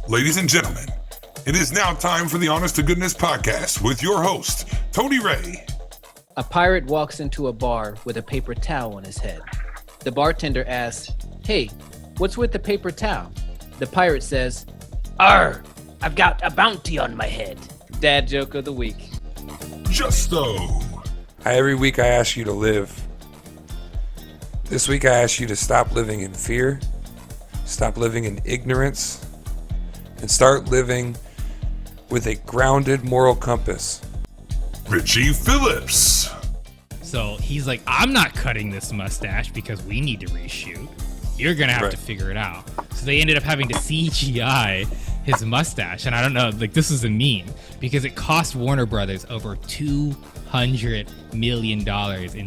Ladies and gentlemen, it is now time for the Honest to Goodness podcast with your host, Tony Ray. A pirate walks into a bar with a paper towel on his head. The bartender asks, "Hey, what's with the paper towel?" The pirate says, "Arr, I've got a bounty on my head." Dad joke of the week. Justo. Every week I ask you to live. This week I ask you to stop living in fear, stop living in ignorance, and start living with a grounded moral compass. Richie Phillips. So he's like, I'm not cutting this mustache because we need to reshoot. You're going to have to figure it out. So they ended up having to CGI his mustache. And I don't know, like, this is a meme because it cost Warner Brothers over $200 million in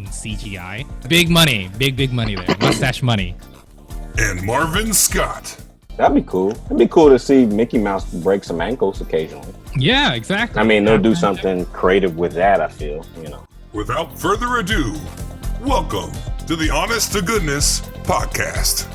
CGI. Big money, big money there. Mustache money. And Marvin Scott. That'd be cool. It'd be cool to see Mickey Mouse break some ankles occasionally. Yeah, exactly. I mean, they'll do something creative with that, I feel, Without further ado, welcome to the Honest to Goodness podcast.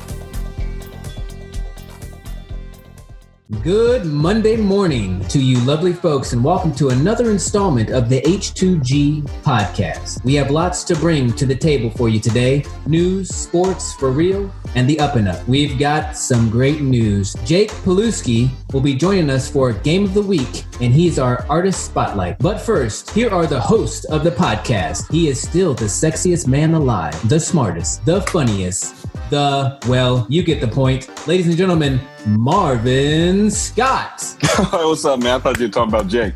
Good Monday morning to you lovely folks, and welcome to another installment of the H2G podcast. We have lots to bring to the table for you today. News, sports for real, and the up and up. We've got some great news. Jake Pilewski will be joining us for Game of the Week, and he's our artist spotlight. But first, here are the hosts of the podcast. He is still the sexiest man alive, the smartest, the funniest, you get the point. Ladies and gentlemen, Marvin Scott. What's up, man? I thought you were talking about Jake.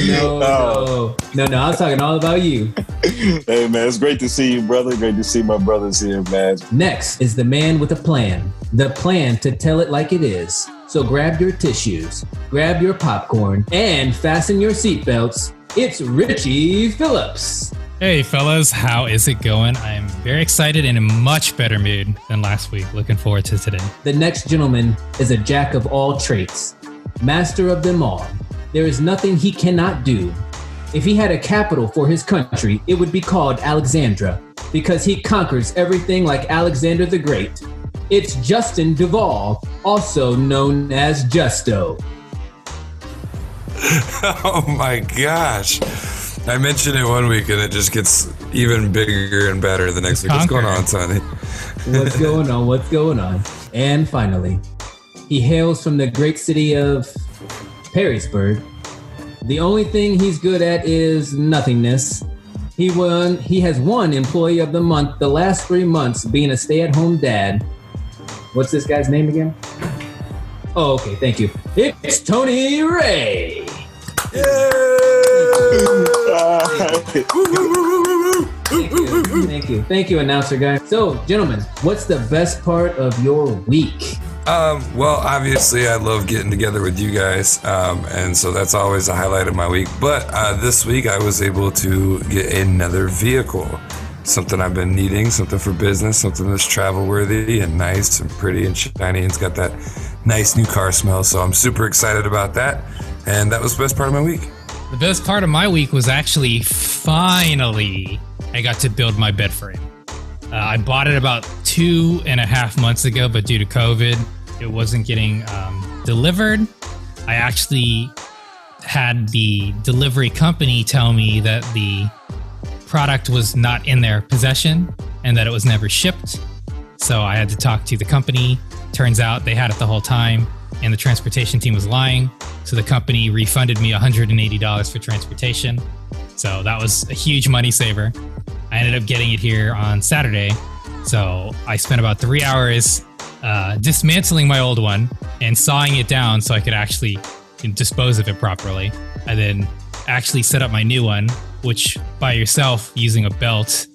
No. I was talking all about you. Hey, man, it's great to see you, brother. Great to see my brothers here, man. Next is the man with a plan. The plan to tell it like it is. So grab your tissues, grab your popcorn, and fasten your seatbelts. It's Richie Phillips. Hey fellas, how is it going? I'm very excited and in a much better mood than last week. Looking forward to today. The next gentleman is a jack of all traits, master of them all. There is nothing he cannot do. If he had a capital for his country, it would be called Alexandria, because he conquers everything like Alexander the Great. It's Justin Duvall, also known as Justo. Oh my gosh. I mentioned it one week and it just gets even bigger and better the next week. What's going on, Sonny? What's going on? And finally, he hails from the great city of Perrysburg. The only thing he's good at is nothingness. He has won Employee of the Month the last 3 months being a stay-at-home dad. What's this guy's name again? Oh, okay, thank you. It's Tony Ray. Thank you, announcer guy. So, gentlemen, what's the best part of your week? Well, obviously, I love getting together with you guys, and so that's always a highlight of my week. But this week, I was able to get another vehicle, something I've been needing, something for business, something that's travel-worthy and nice and pretty and shiny, and it's got that nice new car smell. So I'm super excited about that, and that was the best part of my week. The best part of my week was actually finally I got to build my bed frame. I bought it about 2.5 months ago, but due to COVID, it wasn't getting delivered. I actually had the delivery company tell me that the product was not in their possession and that it was never shipped. So I had to talk to the company. Turns out they had it the whole time and the transportation team was lying. So the company refunded me $180 for transportation. So that was a huge money saver. I ended up getting it here on Saturday. So I spent about 3 hours dismantling my old one and sawing it down so I could actually dispose of it properly. And then actually set up my new one, which by yourself using a belt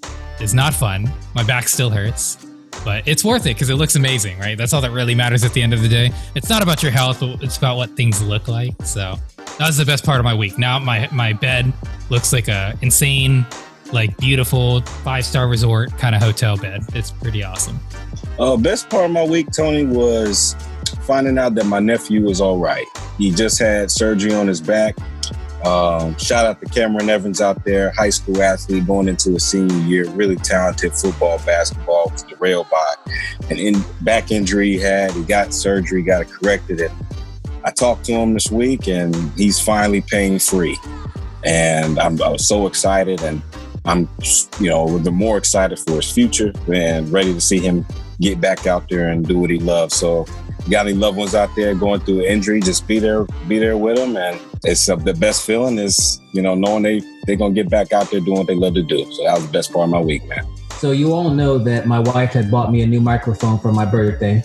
is not fun. My back still hurts. But it's worth it because it looks amazing, right? That's all that really matters at the end of the day. It's not about your health, but it's about what things look like. So that was the best part of my week. Now my bed looks like a insane, like beautiful 5-star resort kind of hotel bed. It's pretty awesome. Best part of my week, Tony, was finding out that my nephew was all right. He just had surgery on his back. Shout out to Cameron Evans out there, high school athlete going into his senior year, really talented football, basketball, was derailed by an back injury he had. He got surgery, got it corrected. And I talked to him this week and he's finally pain free. And I was so excited, and I'm, the more excited for his future and ready to see him get back out there and do what he loves. So you got any loved ones out there going through an injury, just be there with them. And it's the best feeling is, knowing they're going to get back out there doing what they love to do. So that was the best part of my week, man. So you all know that my wife had bought me a new microphone for my birthday.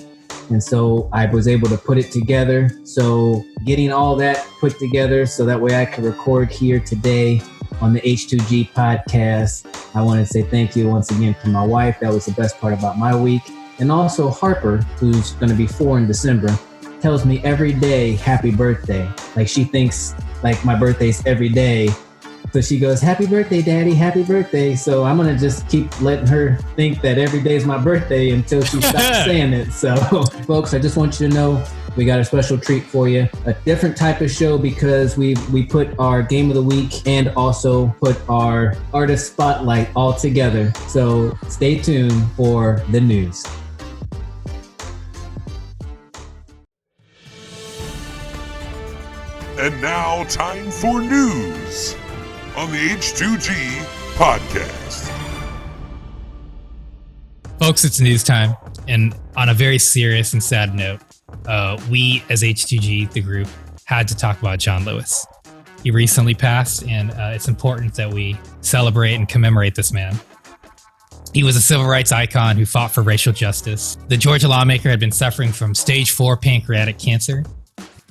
And so I was able to put it together. So getting all that put together so that way I could record here today on the H2G podcast. I want to say thank you once again to my wife. That was the best part about my week. And also Harper, who's going to be 4 in December, tells me every day, happy birthday. Like she thinks like my birthday's every day. So she goes, happy birthday, Daddy, happy birthday. So I'm going to just keep letting her think that every day is my birthday until she stops saying it. So folks, I just want you to know we got a special treat for you. A different type of show because we put our game of the week and also put our artist spotlight all together. So stay tuned for the news. And now, time for news on the H2G podcast. Folks, it's news time. And on a very serious and sad note, we as H2G, the group, had to talk about John Lewis. He recently passed, and it's important that we celebrate and commemorate this man. He was a civil rights icon who fought for racial justice. The Georgia lawmaker had been suffering from stage 4 pancreatic cancer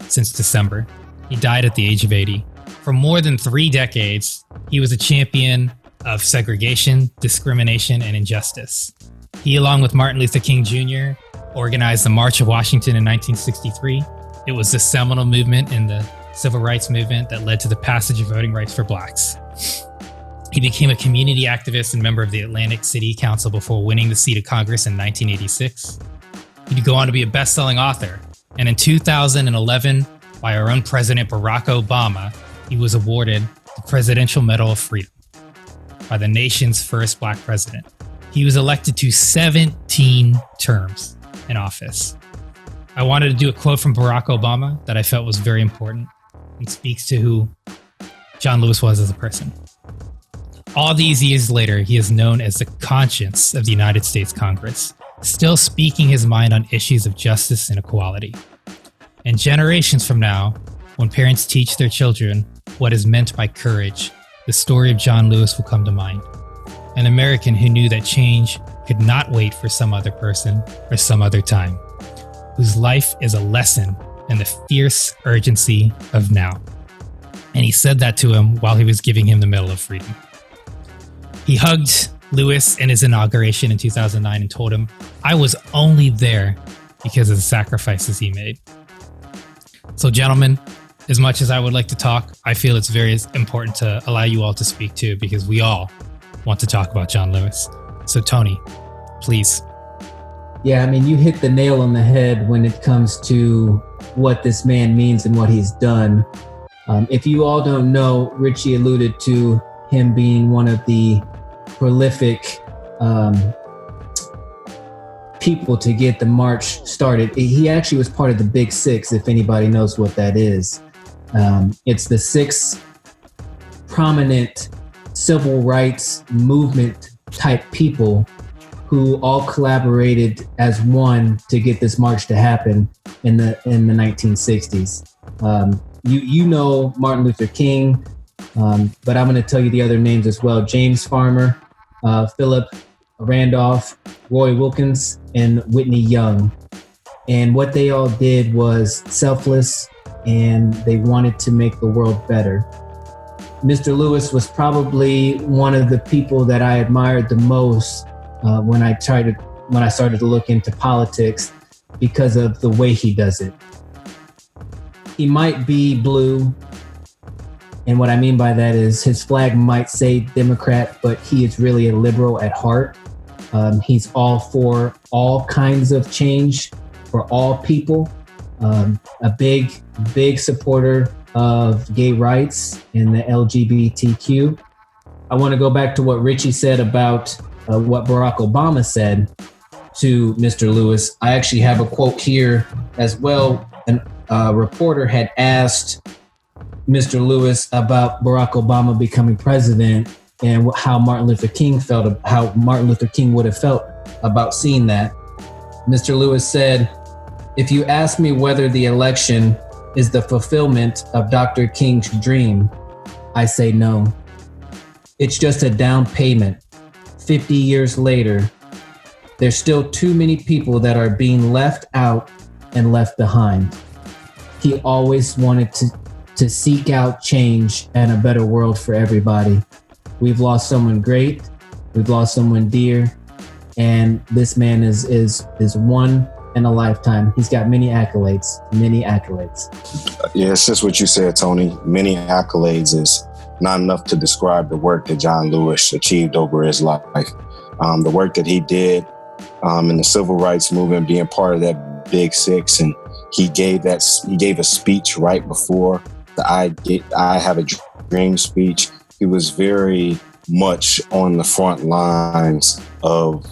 since December. He died at the age of 80. For more than 3 decades, he was a champion of segregation, discrimination, and injustice. He, along with Martin Luther King Jr., organized the March of Washington in 1963. It was the seminal movement in the civil rights movement that led to the passage of voting rights for blacks. He became a community activist and member of the Atlantic City Council before winning the seat of Congress in 1986. He'd go on to be a best-selling author. And in 2011, by our own President Barack Obama, he was awarded the Presidential Medal of Freedom by the nation's first black president. He was elected to 17 terms in office. I wanted to do a quote from Barack Obama that I felt was very important and speaks to who John Lewis was as a person. All these years later, he is known as the conscience of the United States Congress, still speaking his mind on issues of justice and equality. And generations from now, when parents teach their children what is meant by courage, the story of John Lewis will come to mind. An American who knew that change could not wait for some other person or some other time, whose life is a lesson in the fierce urgency of now. And he said that to him while he was giving him the Medal of Freedom. He hugged Lewis in his inauguration in 2009 and told him, "I was only there because of the sacrifices he made." So, gentlemen, as much as I would like to talk, I feel it's very important to allow you all to speak too, because we all want to talk about John Lewis. So, Tony, please. Yeah, I mean, you hit the nail on the head when it comes to what this man means and what he's done. If you all don't know, Richie alluded to him being one of the prolific people to get the march started. He actually was part of the Big Six, if anybody knows what that is. It's the 6 prominent civil rights movement type people who all collaborated as one to get this march to happen in the 1960s. You know Martin Luther King, but I'm going to tell you the other names as well. James Farmer, Philip Randolph, Roy Wilkins, and Whitney Young. And what they all did was selfless, and they wanted to make the world better. Mr. Lewis was probably one of the people that I admired the most when I started to look into politics, because of the way he does it. He might be blue, and what I mean by that is his flag might say Democrat, but he is really a liberal at heart. He's all for all kinds of change for all people. a big supporter of gay rights and the LGBTQ. I want to go back to what Richie said about what Barack Obama said to Mr. Lewis. I actually have a quote here as well. A reporter had asked Mr. Lewis about Barack Obama becoming president and how Martin Luther King would have felt about seeing that. Mr. Lewis said, "If you ask me whether the election is the fulfillment of Dr. King's dream, I say no. It's just a down payment. 50 years later, there's still too many people that are being left out and left behind. He always wanted to seek out change and a better world for everybody. We've lost someone great. We've lost someone dear. And this man is one in a lifetime. He's got many accolades. Yeah, it's just what you said, Tony. Many accolades is not enough to describe the work that John Lewis achieved over his life. The work that he did in the civil rights movement, being part of that Big Six, and he gave a speech right before the I Have a Dream speech. He was very much on the front lines of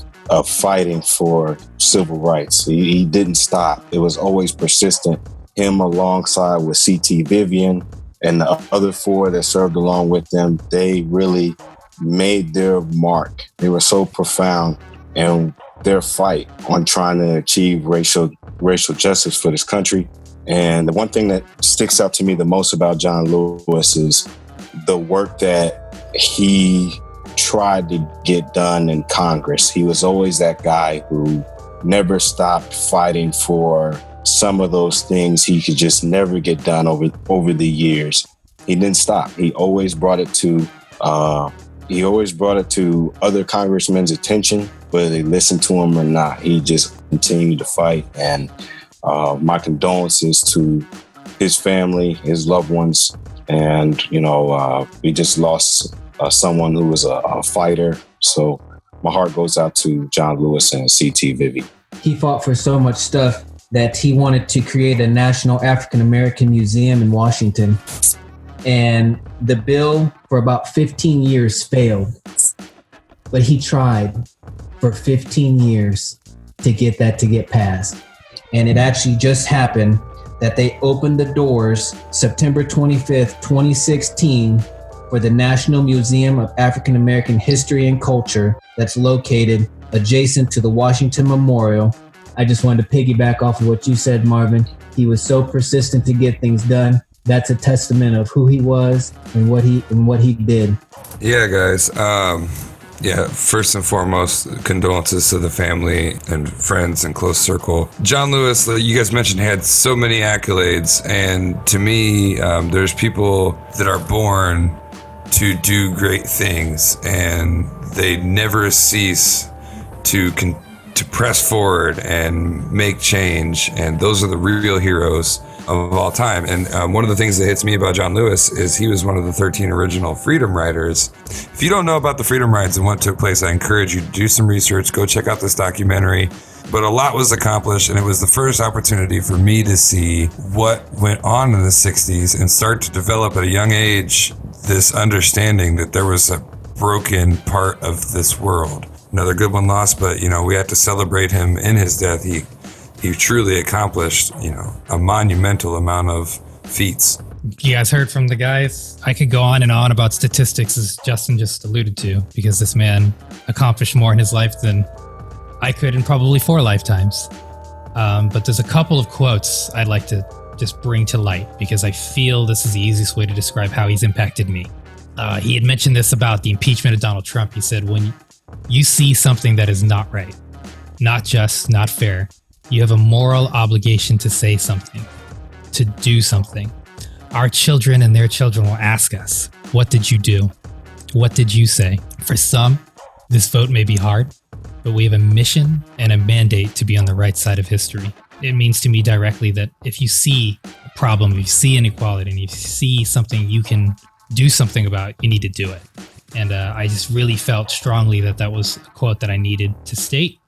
fighting for civil rights. He didn't stop. It was always persistent. Him alongside with C.T. Vivian and the other four that served along with them, they really made their mark. They were so profound in their fight on trying to achieve racial justice for this country. And the one thing that sticks out to me the most about John Lewis is the work that he tried to get done in Congress. He was always that guy who never stopped fighting for some of those things he could just never get done over the years. He didn't stop. He always brought it to other congressmen's attention, whether they listened to him or not. He just continued to fight. And my condolences to his family, his loved ones. And, we just lost someone who was a fighter. So my heart goes out to John Lewis and C.T. Vivian. He fought for so much stuff that he wanted to create a National African American Museum in Washington. And the bill for about 15 years failed. But he tried for 15 years to get passed. And it actually just happened that they opened the doors September 25th, 2016 for the National Museum of African American History and Culture that's located adjacent to the Washington Memorial. I just wanted to piggyback off of what you said, Marvin. He was so persistent to get things done. That's a testament of who he was and what he did. Yeah, guys. First and foremost, condolences to the family and friends and close circle. John Lewis, you guys mentioned, had so many accolades. And to me, there's people that are born to do great things, and they never cease to press forward and make change. And those are the real heroes of all time. And one of the things that hits me about John Lewis is he was one of the 13 original Freedom Riders. If you don't know about the Freedom Rides and what took place, I encourage you to do some research, go check out this documentary. But a lot was accomplished, and it was the first opportunity for me to see what went on in the 60s and start to develop at a young age this understanding that there was a broken part of this world. Another good one lost, but we have to celebrate him in his death. He truly accomplished, a monumental amount of feats. You guys heard from the guys? I could go on and on about statistics, as Justin just alluded to, because this man accomplished more in his life than I could in probably 4 lifetimes. But there's a couple of quotes I'd like to just bring to light, because I feel this is the easiest way to describe how he's impacted me. He had mentioned this about the impeachment of Donald Trump. He said, when you see something that is not right, not just, not fair, you have a moral obligation to say something, to do something. Our children and their children will ask us, what did you do? What did you say? For some, this vote may be hard, but we have a mission and a mandate to be on the right side of history. It means to me directly that if you see a problem, if you see inequality, and you see something you can do something about, you need to do it. And I just really felt strongly that was a quote that I needed to state.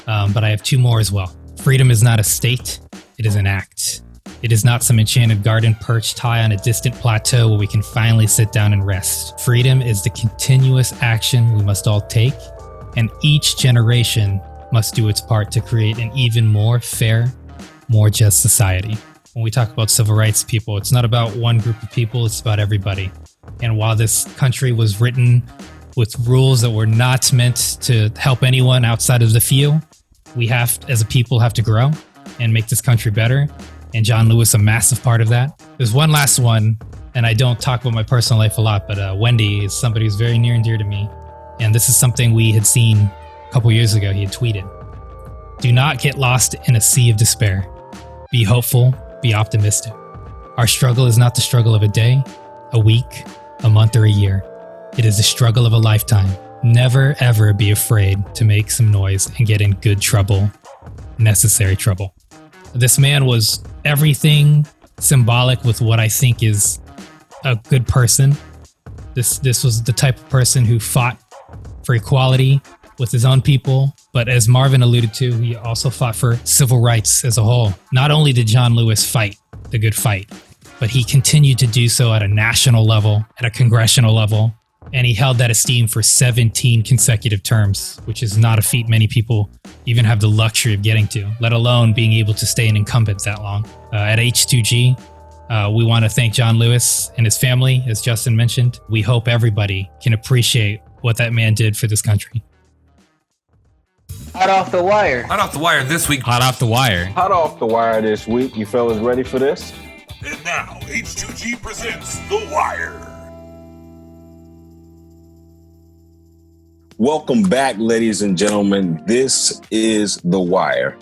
But I have 2 more as well. Freedom is not a state. It is an act. It is not some enchanted garden perched high on a distant plateau where we can finally sit down and rest. Freedom is the continuous action we must all take, and each generation must do its part to create an even more fair, more just society. When we talk about civil rights, people, it's not about one group of people, it's about everybody. And while this country was written with rules that were not meant to help anyone outside of the few, we have, as a people, have to grow and make this country better. And John Lewis, a massive part of that. There's one last one, and I don't talk about my personal life a lot, but Wendy is somebody who's very near and dear to me. And this is something we had seen a couple years ago. He had tweeted, "Do not get lost in a sea of despair. Be hopeful, be optimistic. Our struggle is not the struggle of a day, a week, a month, or a year. It is the struggle of a lifetime. Never, ever be afraid to make some noise and get in good trouble, necessary trouble." This man was everything symbolic with what I think is a good person. This was the type of person who fought for equality with his own people. But as Marvin alluded to, he also fought for civil rights as a whole. Not only did John Lewis fight the good fight, but he continued to do so at a national level, at a congressional level. And he held that esteem for 17 consecutive terms, which is not a feat many people even have the luxury of getting to, let alone being able to stay an incumbent that long. At H2G, we want to thank John Lewis and his family, as Justin mentioned. We hope everybody can appreciate what that man did for this country. Hot off the wire. Hot off the wire this week. Hot off the wire. Hot off the wire this week. You fellas ready for this? And now, H2G presents The Wire. Welcome back, ladies and gentlemen. This is The Wire.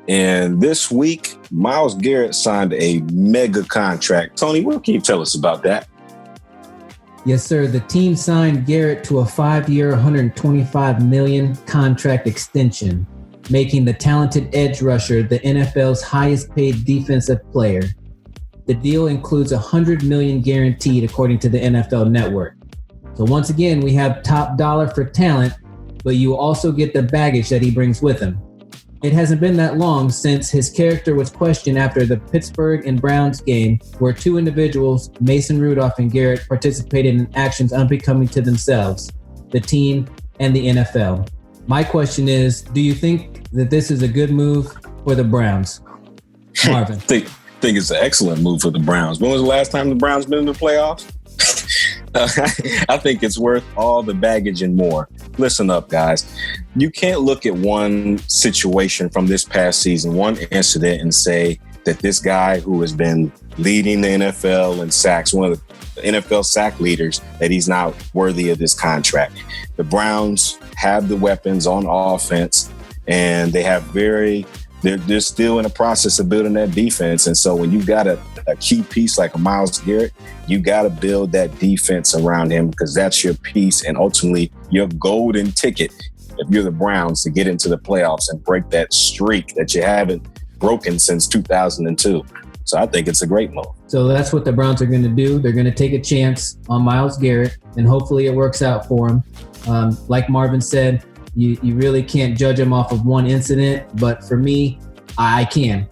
And this week, Myles Garrett signed a mega contract. Tony, what can you tell us about that? Yes, sir. The team signed Garrett to a 5-year, $125 million contract extension, making the talented edge rusher the NFL's highest paid defensive player. The deal includes $100 million guaranteed, according to the NFL Network. So once again, we have top dollar for talent, but you also get the baggage that he brings with him. It hasn't been that long since his character was questioned after the Pittsburgh and Browns game, where two individuals, Mason Rudolph and Garrett, participated in actions unbecoming to themselves, the team, and the NFL. My question is, do you think that this is a good move for the Browns? Marvin. I think it's an excellent move for the Browns. When was the last time the Browns been in the playoffs? I think it's worth all the baggage and more. Listen up, guys. You can't look at one situation from this past season, one incident, and say that this guy who has been leading the NFL in sacks, one of the NFL sack leaders, that he's not worthy of this contract. The Browns have the weapons on offense, and they have they're still in the process of building that defense. And so when you've got a key piece like a Myles Garrett, you got to build that defense around him, because that's your piece and ultimately your golden ticket if you're the Browns to get into the playoffs and break that streak that you haven't broken since 2002. So I think it's a great move. So that's what the Browns are going to do. They're going to take a chance on Myles Garrett, and hopefully it works out for him. Like Marvin said, you really can't judge him off of one incident, but for me, I can.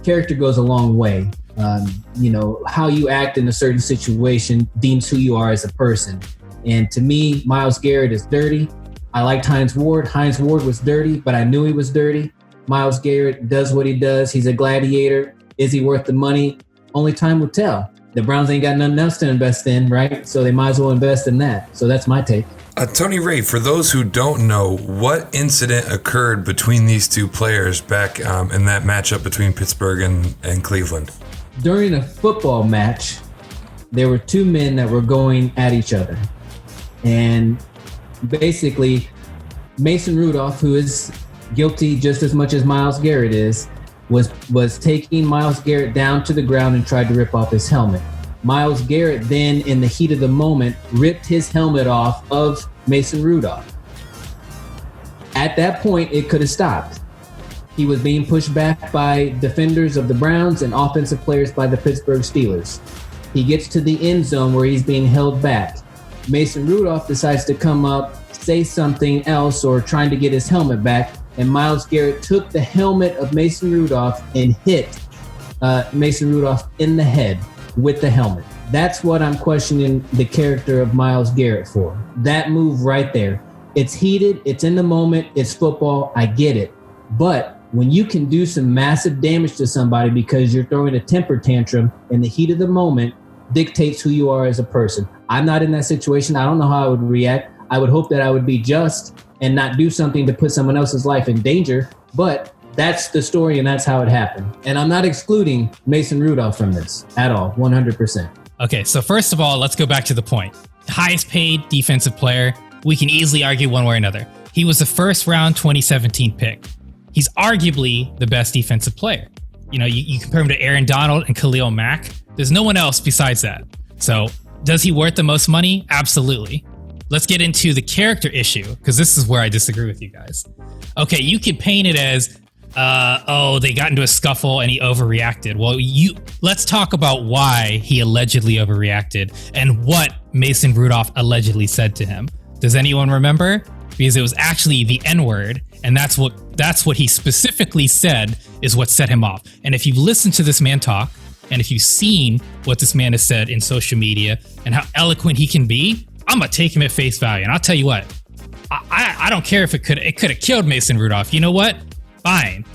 Character goes a long way. How you act in a certain situation deems who you are as a person. And to me, Myles Garrett is dirty. I liked Hines Ward. Hines Ward was dirty, but I knew he was dirty. Myles Garrett does what he does. He's a gladiator. Is he worth the money? Only time will tell. The Browns ain't got nothing else to invest in, right? So they might as well invest in that. So that's my take. Tony Ray, for those who don't know, what incident occurred between these two players back in that matchup between Pittsburgh and Cleveland? During a football match, there were two men that were going at each other. And basically, Mason Rudolph, who is guilty just as much as Myles Garrett is, was taking Myles Garrett down to the ground and tried to rip off his helmet. Myles Garrett then, in the heat of the moment, ripped his helmet off of Mason Rudolph. At that point, it could have stopped. He was being pushed back by defenders of the Browns and offensive players by the Pittsburgh Steelers. He gets to the end zone where he's being held back. Mason Rudolph decides to come up, say something else, or trying to get his helmet back, and Myles Garrett took the helmet of Mason Rudolph and hit Mason Rudolph in the head with the helmet. That's what I'm questioning the character of Myles Garrett for. That move right there. It's heated. It's in the moment. It's football. I get it. But when you can do some massive damage to somebody because you're throwing a temper tantrum in the heat of the moment, dictates who you are as a person. I'm not in that situation. I don't know how I would react. I would hope that I would be just and not do something to put someone else's life in danger. But that's the story and that's how it happened. And I'm not excluding Mason Rudolph from this at all, 100%. Okay, so first of all, let's go back to the point. Highest paid defensive player, we can easily argue one way or another. He was the first round 2017 pick. He's arguably the best defensive player. You know, you compare him to Aaron Donald and Khalil Mack. There's no one else besides that. So does he worth the most money? Absolutely. Let's get into the character issue, because this is where I disagree with you guys. Okay, you could paint it as, they got into a scuffle and he overreacted. Well, let's talk about why he allegedly overreacted and what Mason Rudolph allegedly said to him. Does anyone remember? Because it was actually the N-word, and that's what he specifically said is what set him off. And if you've listened to this man talk, and if you've seen what this man has said in social media and how eloquent he can be, I'm gonna take him at face value. And I'll tell you what, I don't care if it could have killed Mason Rudolph. You know what? Fine.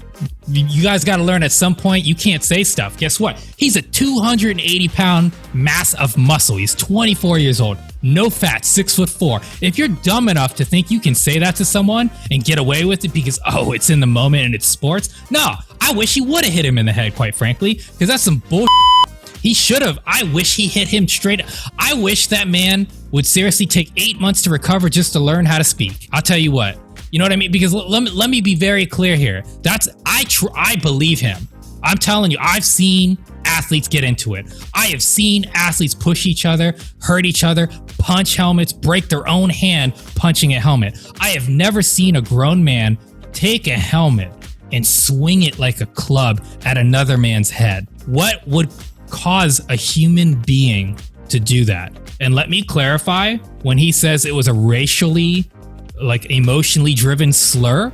You guys got to learn at some point you can't say stuff. Guess what? He's a 280-pound mass of muscle. He's 24 years old. No fat, 6'4". If you're dumb enough to think you can say that to someone and get away with it because, it's in the moment and it's sports. No, I wish he would have hit him in the head, quite frankly, because that's some bullshit. He should have. I wish he hit him straight. I wish that man would seriously take 8 months to recover just to learn how to speak. I'll tell you what. You know what I mean? Because let me be very clear here. I believe him. I'm telling you, I've seen athletes get into it. I have seen athletes push each other, hurt each other, punch helmets, break their own hand punching a helmet. I have never seen a grown man take a helmet and swing it like a club at another man's head. What would cause a human being to do that? And let me clarify, when he says it was a racially, emotionally driven slur,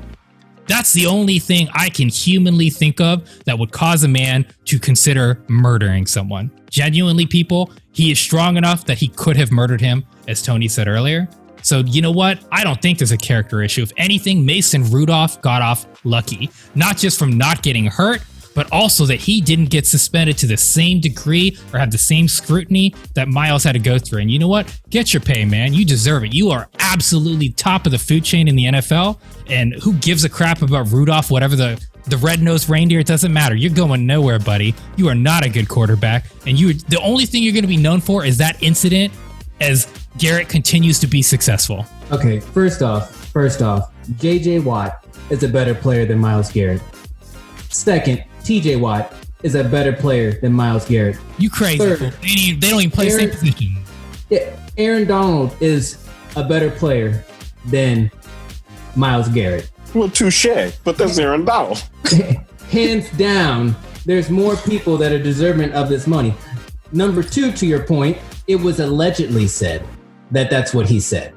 that's the only thing I can humanly think of that would cause a man to consider murdering someone. Genuinely, people, he is strong enough that he could have murdered him, as Tony said earlier. So you know what? I don't think there's a character issue. If anything, Mason Rudolph got off lucky, not just from not getting hurt, but also that he didn't get suspended to the same degree or have the same scrutiny that Myles had to go through. And you know what? Get your pay, man. You deserve it. You are absolutely top of the food chain in the NFL. And who gives a crap about Rudolph, whatever the red-nosed reindeer? It doesn't matter. You're going nowhere, buddy. You are not a good quarterback. And the only thing you're going to be known for is that incident as Garrett continues to be successful. Okay, first off, J.J. Watt is a better player than Myles Garrett. Second, T.J. Watt is a better player than Myles Garrett. You crazy. Third, they don't even play the same position. Yeah, Aaron Donald is a better player than Myles Garrett. Well, touche, but that's Aaron Donald. Hands down, there's more people that are deserving of this money. Number two, to your point, it was allegedly said that that's what he said.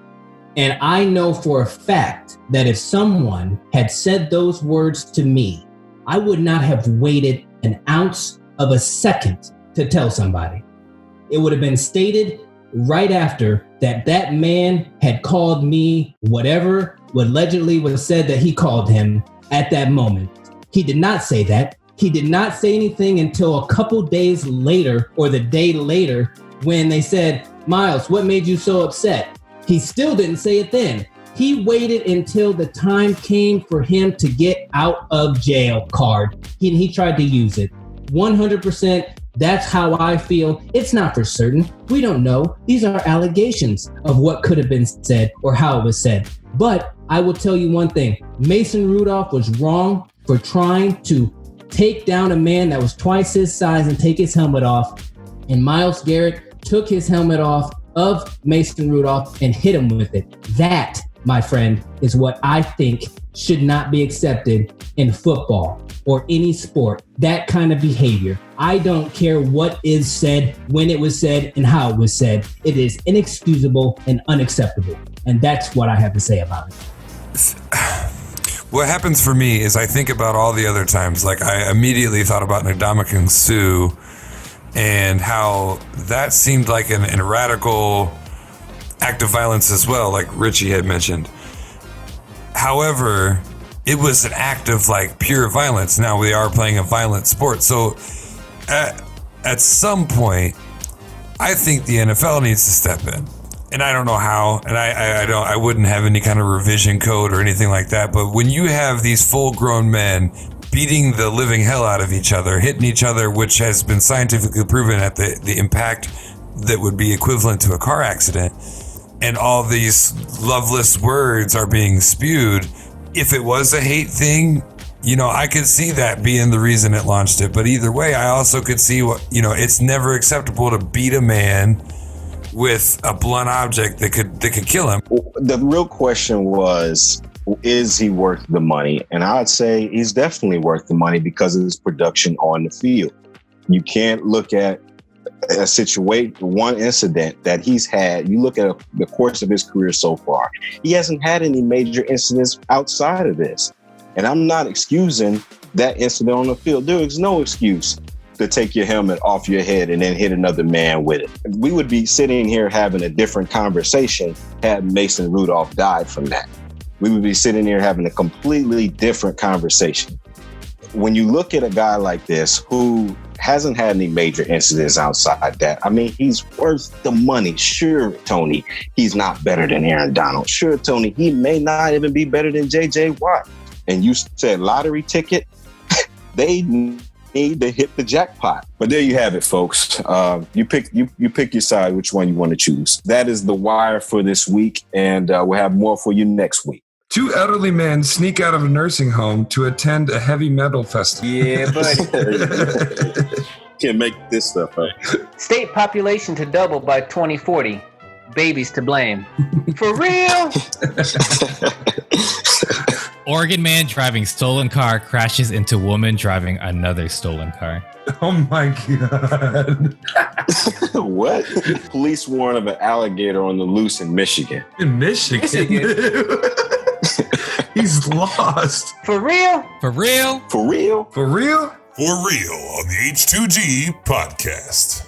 And I know for a fact that if someone had said those words to me, I would not have waited an ounce of a second to tell somebody. It would have been stated right after that man had called me whatever allegedly was said that he called him at that moment. He did not say that. He did not say anything until a couple days later or the day later when they said, Myles, what made you so upset? He still didn't say it then. He waited until the time came for him to get out of jail card. He tried to use it. 100%. That's how I feel. It's not for certain. We don't know. These are allegations of what could have been said or how it was said. But I will tell you one thing. Mason Rudolph was wrong for trying to take down a man that was twice his size and take his helmet off. And Myles Garrett took his helmet off of Mason Rudolph and hit him with it. That, my friend, is what I think should not be accepted in football or any sport. That kind of behavior. I don't care what is said, when it was said, and how it was said. It is inexcusable and unacceptable. And that's what I have to say about it. what happens for me is I think about all the other times. Like I immediately thought about Ndamukong Suh and how that seemed like an radical act of violence as well, like Richie had mentioned. However, it was an act of like pure violence. Now we are playing a violent sport. So at some point, I think the NFL needs to step in. And I don't know how, and I wouldn't have any kind of revision code or anything like that. But when you have these full-grown men beating the living hell out of each other, hitting each other, which has been scientifically proven at the impact that would be equivalent to a car accident, and all these loveless words are being spewed, if it was a hate thing, you know, I could see that being the reason it launched it. But either way, I also could see what, you know, it's never acceptable to beat a man with a blunt object that could kill him. The real question was, is he worth the money? And I'd say he's definitely worth the money because of his production on the field. You can't look at a situation, one incident that he's had. You look at the course of his career so far, he hasn't had any major incidents outside of this. And I'm not excusing that incident on the field. There is no excuse to take your helmet off your head and then hit another man with it. We would be sitting here having a different conversation had Mason Rudolph died from that. We would be sitting here having a completely different conversation. When you look at a guy like this who hasn't had any major incidents outside that, I mean, he's worth the money. Sure, Tony, he's not better than Aaron Donald. Sure, Tony, he may not even be better than J.J. Watt. And you said lottery ticket, they need to hit the jackpot. But there you have it, folks. You pick your side, which one you want to choose. That is the wire for this week, and we'll have more for you next week. 2 elderly men sneak out of a nursing home to attend a heavy metal festival. Yeah, buddy. Can't make this stuff up. State population to double by 2040. Babies to blame. For real? Oregon man driving stolen car crashes into woman driving another stolen car. Oh my God. What? Police warn of an alligator on the loose in Michigan. In Michigan? He's lost. For real? For real? For real? For real? For real on the H2G podcast.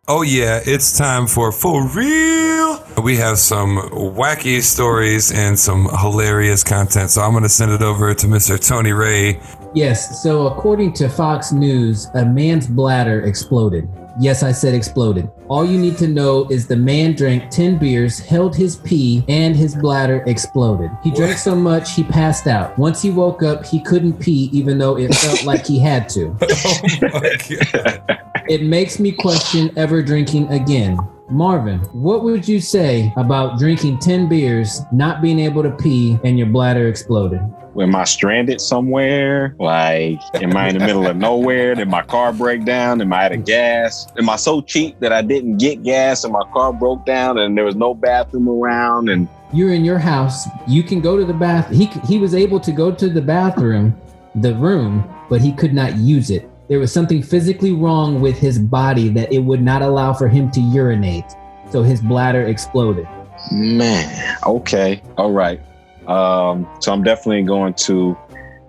Oh yeah, it's time for real. We have some wacky stories and some hilarious content. So I'm going to send it over to Mr. Tony Ray. Yes, so according to Fox News, a man's bladder exploded. Yes, I said exploded. All you need to know is the man drank 10 beers, held his pee, and his bladder exploded. He drank so much, he passed out. Once he woke up, he couldn't pee, even though it felt like he had to. Oh my God. It makes me question ever drinking again. Marvin, what would you say about drinking 10 beers, not being able to pee, and your bladder exploded? Am I stranded somewhere? Like, am I in the middle of nowhere? Did my car break down? Am I out of gas? Am I so cheap that I didn't get gas and my car broke down and there was no bathroom around? And you're in your house. You can go to the bath. He was able to go to the bathroom, the room, but he could not use it. There was something physically wrong with his body that it would not allow for him to urinate. So his bladder exploded. Man, okay. All right. So I'm definitely going to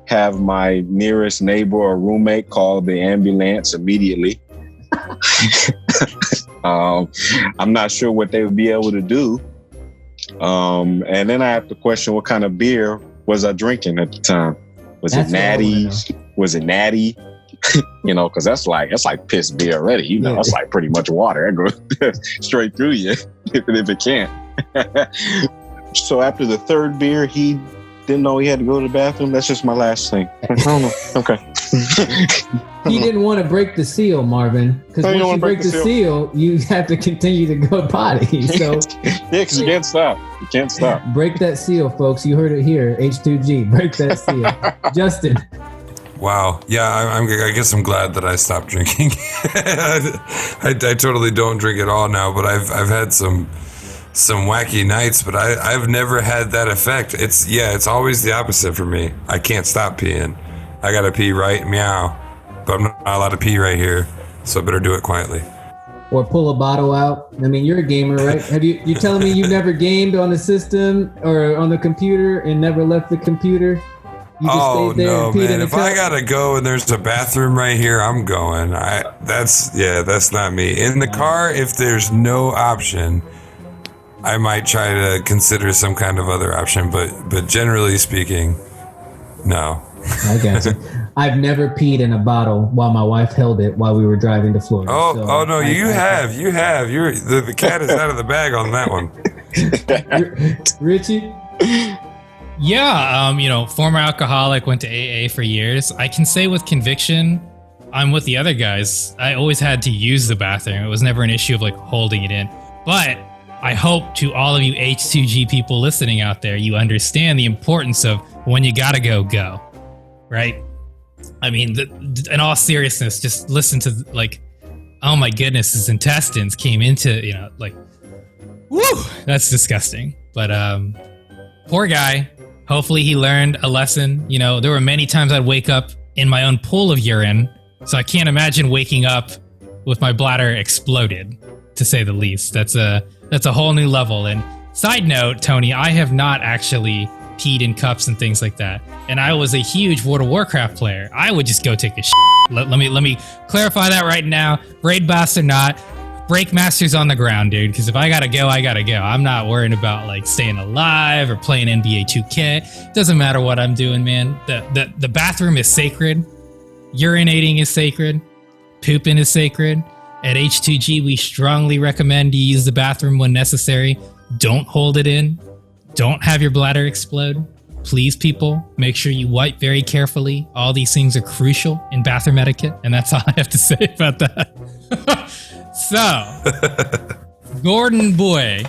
have my nearest neighbor or roommate call the ambulance immediately. I'm not sure what they would be able to do. And then I have to question what kind of beer was I drinking at the time? Was it Natty? Was it Natty? You know, because that's like piss beer already. You know, It's like pretty much water. It goes straight through you if it can't. So after the third beer, he didn't know he had to go to the bathroom. That's just my last thing. I don't know. Okay. He didn't want to break the seal, Marvin, because once you break the seal, you have to continue to go potty. So yeah, because you can't stop. You can't stop. Break that seal, folks. You heard it here. H2G. Break that seal. Justin. Wow. Yeah, I guess I'm glad that I stopped drinking. I totally don't drink at all now, but I've had some wacky nights, but I've never had that effect. It's always the opposite for me. I can't stop peeing. I gotta pee right meow, but I'm not allowed to pee right here, so I better do it quietly. or pull a bottle out? I mean, you're a gamer, right? Have you telling me you've never gamed on the system or on the computer and never left the computer? You just Oh stayed there no, and peed in man! the If I cup? gotta go and there's a bathroom right here, I'm going. That's not me. In the car, if there's no option, I might try to consider some kind of other option. But generally speaking, no. I got you. I've never peed in a bottle while my wife held it while we were driving to Florida. Oh no, you have. You're the cat is out of the bag on that one. Richie? Yeah, former alcoholic, went to AA for years. I can say with conviction, I'm with the other guys. I always had to use the bathroom. It was never an issue of like holding it in. But I hope to all of you H2G people listening out there, you understand the importance of when you gotta go, right? I mean, in all seriousness, just listen to oh my goodness, his intestines came into, woo, that's disgusting. But poor guy. Hopefully he learned a lesson. There were many times I'd wake up in my own pool of urine, so I can't imagine waking up with my bladder exploded, to say the least. That's a whole new level. And side note, Tony, I have not actually peed in cups and things like that. And I was a huge World of Warcraft player. I would just go take a shit. Let me clarify that right now. Raid boss or not, Breakmaster's on the ground, dude, because if I gotta go, I gotta go. I'm not worrying about staying alive or playing NBA 2K. Doesn't matter what I'm doing, man. The bathroom is sacred. Urinating is sacred. Pooping is sacred. At H2G, we strongly recommend you use the bathroom when necessary. Don't hold it in. Don't have your bladder explode. Please, people, make sure you wipe very carefully. All these things are crucial in bathroom etiquette, and that's all I have to say about that. So, Gordon Boy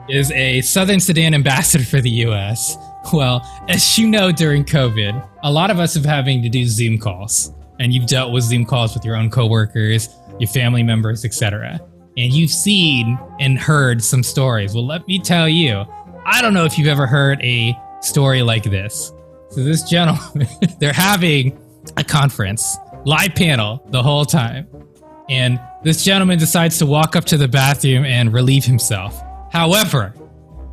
is a Southern Sudan ambassador for the U.S. Well, as you know, during COVID, a lot of us have having to do Zoom calls, and you've dealt with Zoom calls with your own coworkers, your family members, etc. And you've seen and heard some stories. Well, let me tell you, I don't know if you've ever heard a story like this. So this gentleman, they're having a conference, live panel the whole time. And this gentleman decides to walk up to the bathroom and relieve himself. However,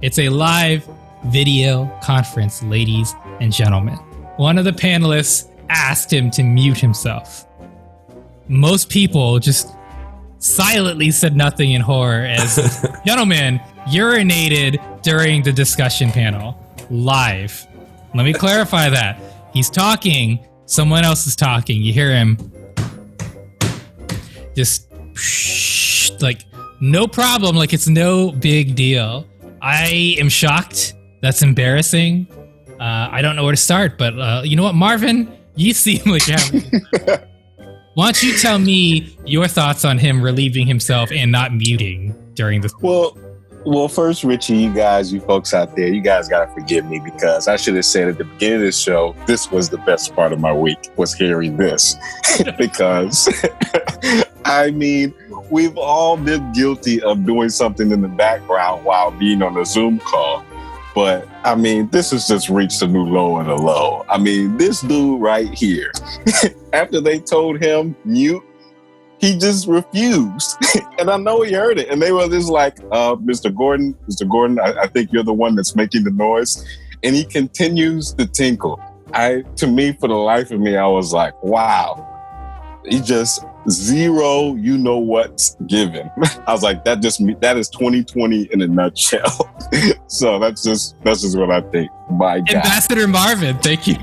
it's a live video conference, ladies and gentlemen. One of the panelists asked him to mute himself. Most people just silently said nothing in horror as this gentleman urinated during the discussion panel live. Let me clarify that. He's talking, someone else is talking. You hear him just no problem, it's no big deal. I am shocked. That's embarrassing. I don't know where to start, but you know what, Marvin? You seem like you're having Why don't you tell me your thoughts on him relieving himself and not muting during this? Well, first, Richie, you folks out there, you guys got to forgive me because I should have said at the beginning of this show, this was the best part of my week, was hearing this. Because, I mean, we've all been guilty of doing something in the background while being on a Zoom call. But, I mean, this has just reached a new low and a low. I mean, this dude right here, after they told him mute, he just refused. And I know he heard it. And they were just like, Mr. Gordon, I think you're the one that's making the noise. And he continues to tinkle. To me, for the life of me, I was like, wow. He just zero, you know what's given. I was like, that is 2020 in a nutshell. So that's just what I think. My God. Ambassador Marvin, thank you.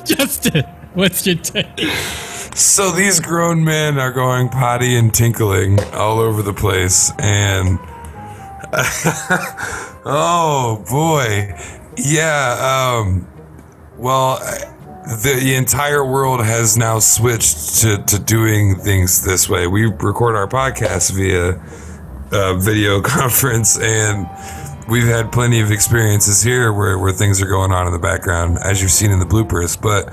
Justin, what's your take? So these grown men are going potty and tinkling all over the place, and oh boy, yeah. Well, the entire world has now switched to doing things this way. We record our podcast via video conference, and we've had plenty of experiences here where things are going on in the background, as you've seen in the bloopers. But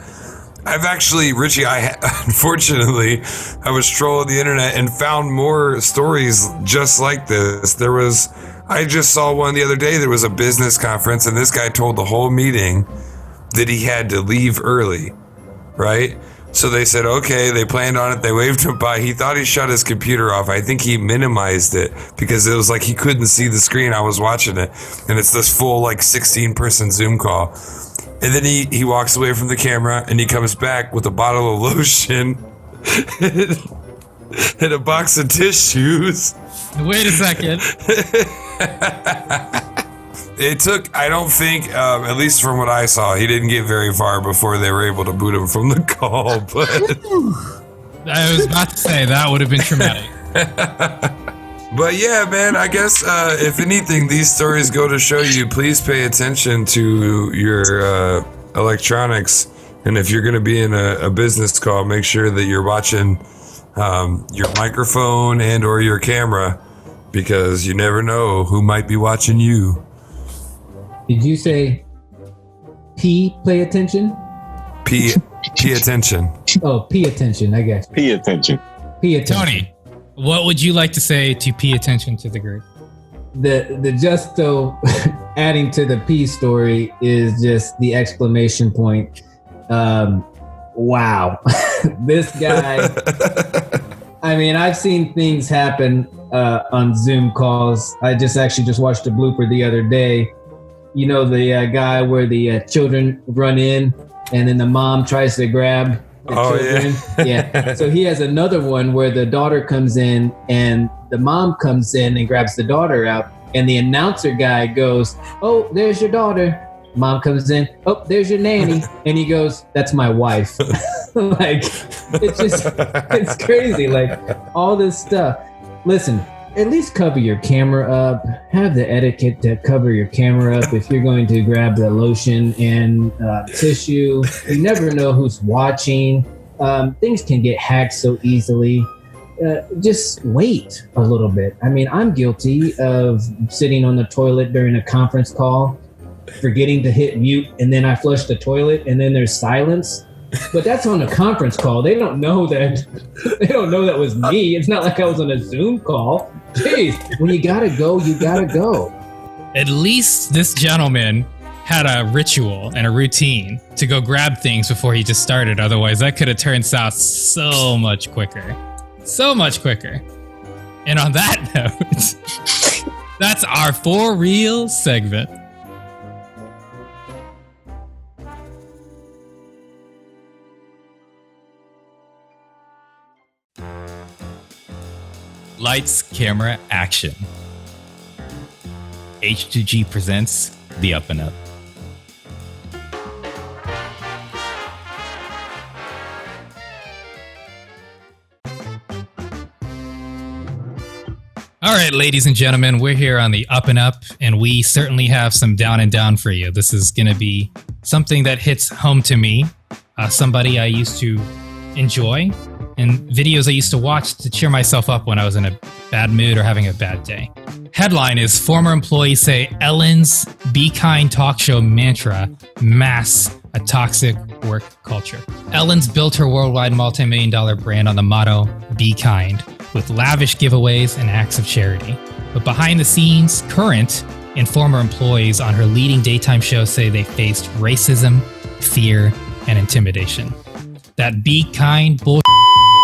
I've actually, Richie, unfortunately, I was trolling the internet and found more stories just like this. I just saw one the other day. There was a business conference, and this guy told the whole meeting that he had to leave early right? So they said, okay, they planned on it. They waved him by. He thought he shut his computer off. I think he minimized it because it was like he couldn't see the screen. I was watching it. And it's this full like 16-person Zoom call. And then he walks away from the camera and he comes back with a bottle of lotion and a box of tissues. Wait a second. It took, I don't think, at least from what I saw, he didn't get very far before they were able to boot him from the call. But I was about to say that would have been traumatic. But yeah, man, I guess if anything, these stories go to show you, please pay attention to your electronics. And if you're going to be in a business call, make sure that you're watching your microphone and or your camera, because you never know who might be watching you. Did you say pay attention? PeeAttention. Oh, PeeAttention, I guess. PeeAttention. PeeAttention. Tony, what would you like to say to pay attention to the group? The just so adding to the P story is just the exclamation point. Wow. This guy, I mean, I've seen things happen on Zoom calls. I just watched a blooper the other day. You know, the guy where the children run in and then the mom tries to grab the children. Yeah. So he has another one where the daughter comes in and the mom comes in and grabs the daughter out. And the announcer guy goes, "Oh, there's your daughter." Mom comes in, "Oh, there's your nanny." And he goes, "That's my wife." Like, it's crazy. Like, all this stuff. Listen, at least cover your camera up. Have the etiquette to cover your camera up if you're going to grab the lotion and tissue. You never know who's watching. Things can get hacked so easily. Just wait a little bit. I mean, I'm guilty of sitting on the toilet during a conference call, forgetting to hit mute, and then I flush the toilet, and then there's silence. But that's on a conference call. They don't know that. They don't know that was me. It's not like I was on a Zoom call. Jeez, when you gotta go, you gotta go. At least this gentleman had a ritual and a routine to go grab things before he just started. Otherwise, that could have turned south so much quicker. So much quicker. And on that note, that's our For Real segment. Lights, camera, action. H2G presents The Up and Up. All right, ladies and gentlemen, we're here on The Up and Up, and we certainly have some down and down for you. This is going to be something that hits home to me, somebody I used to enjoy, and videos I used to watch to cheer myself up when I was in a bad mood or having a bad day. Headline is Former Employees Say Ellen's Be Kind talk show mantra masks a toxic work culture. Ellen's built her worldwide multi-million-dollar brand on the motto, Be Kind, with lavish giveaways and acts of charity. But behind the scenes, current and former employees on her leading daytime show say they faced racism, fear, and intimidation. That Be Kind bullshit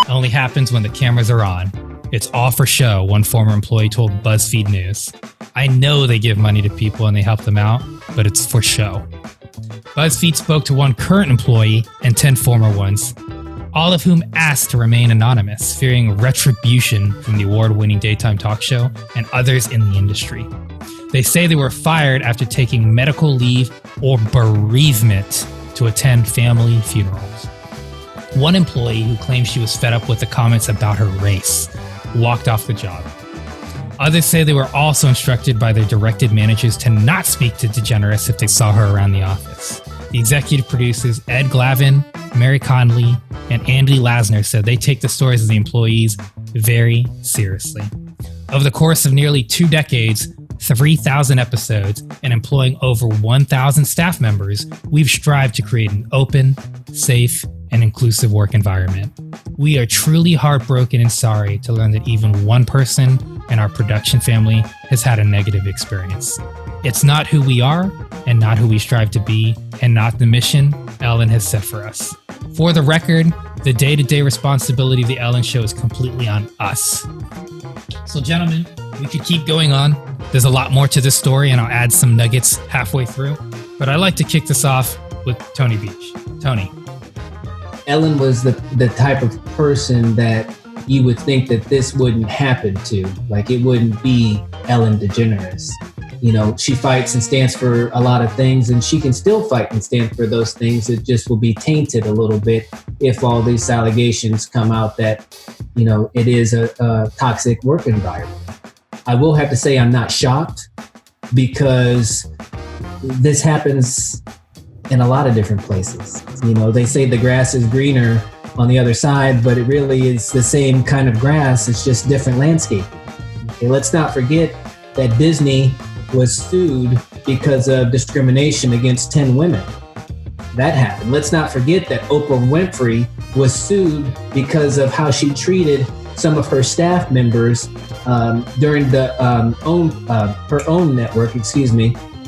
only happens when the cameras are on. It's all for show, one former employee told BuzzFeed News. I know they give money to people and they help them out, but it's for show. BuzzFeed spoke to one current employee and 10 former ones, all of whom asked to remain anonymous, fearing retribution from the award-winning daytime talk show and others in the industry. They say they were fired after taking medical leave or bereavement to attend family funerals. One employee who claimed she was fed up with the comments about her race walked off the job. Others say they were also instructed by their directed managers to not speak to DeGeneres if they saw her around the office. The executive producers Ed Glavin, Mary Conley, and Andy Lasner said they take the stories of the employees very seriously. Over the course of nearly 2 decades, 3,000 episodes, and employing over 1,000 staff members, we've strived to create an open, safe, and inclusive work environment. We are truly heartbroken and sorry to learn that even one person in our production family has had a negative experience. It's not who we are, and not who we strive to be, and not the mission Ellen has set for us. For the record, the day-to-day responsibility of the Ellen Show is completely on us. So, gentlemen, we could keep going on. There's a lot more to this story, and I'll add some nuggets halfway through. But I'd like to kick this off with Tony Beach. Tony. Ellen was the type of person that you would think that this wouldn't happen to. Like, it wouldn't be Ellen DeGeneres. You know, she fights and stands for a lot of things, and she can still fight and stand for those things. It just will be tainted a little bit if all these allegations come out that, you know, it is a toxic work environment. I will have to say I'm not shocked, because this happens in a lot of different places. You know, they say the grass is greener on the other side, but it really is the same kind of grass. It's just different landscape. Okay, let's not forget that Disney was sued because of discrimination against 10 women. That happened. Let's not forget that Oprah Winfrey was sued because of how she treated some of her staff members during the her own network,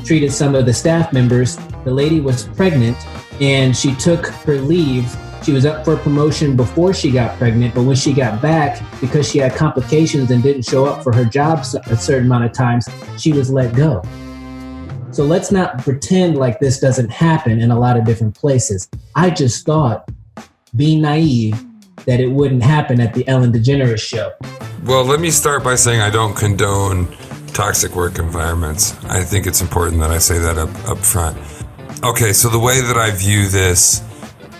treated some of the staff members. The lady was pregnant and she took her leave. She was up for promotion before she got pregnant, but when she got back, because she had complications and didn't show up for her job a certain amount of times, she was let go. So let's not pretend like this doesn't happen in a lot of different places. I just thought, being naive, that it wouldn't happen at the Ellen DeGeneres show. Well, let me start by saying I don't condone toxic work environments. I think it's important that I say that up front. Okay, so the way that I view this,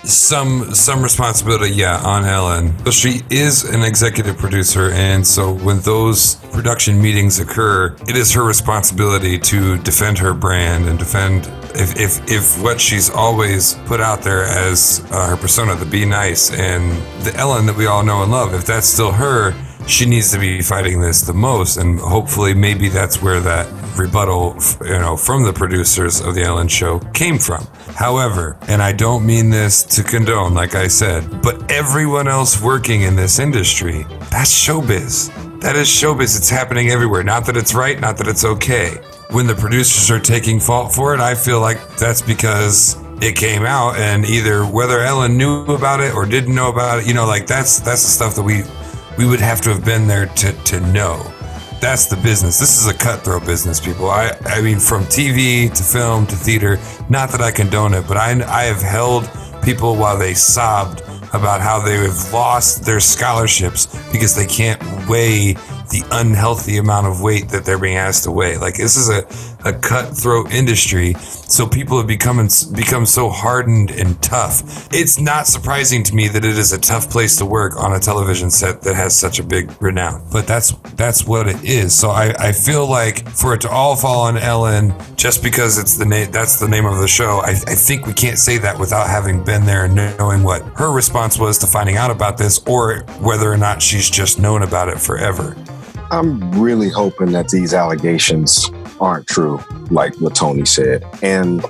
some responsibility, on Ellen. But she is an executive producer, and so when those production meetings occur, it is her responsibility to defend her brand and defend if what she's always put out there as her persona, the be nice and the Ellen that we all know and love. If that's still her, she needs to be fighting this the most, and hopefully maybe that's where that rebuttal, from the producers of the Ellen Show came from. However, and I don't mean this to condone, like I said, but everyone else working in this industry, that's showbiz. That is showbiz. It's happening everywhere. Not that it's right, not that it's okay. When the producers are taking fault for it, I feel like that's because it came out, and either whether Ellen knew about it or didn't know about it, that's the stuff that we would have to have been there to know. That's the business. This is a cutthroat business, people. I mean, from TV to film to theater, not that I condone it, but I have held people while they sobbed about how they have lost their scholarships because they can't weigh the unhealthy amount of weight that they're being asked to weigh. Like, this is a cutthroat industry, so people have become so hardened and tough. It's not surprising to me that it is a tough place to work on a television set that has such a big renown, but that's what it is. So I feel like for it to all fall on Ellen just because it's that's the name of the show, I think we can't say that without having been there and knowing what her response was to finding out about this, or whether or not she's just known about it forever. I'm really hoping that these allegations aren't true, like what Tony said. And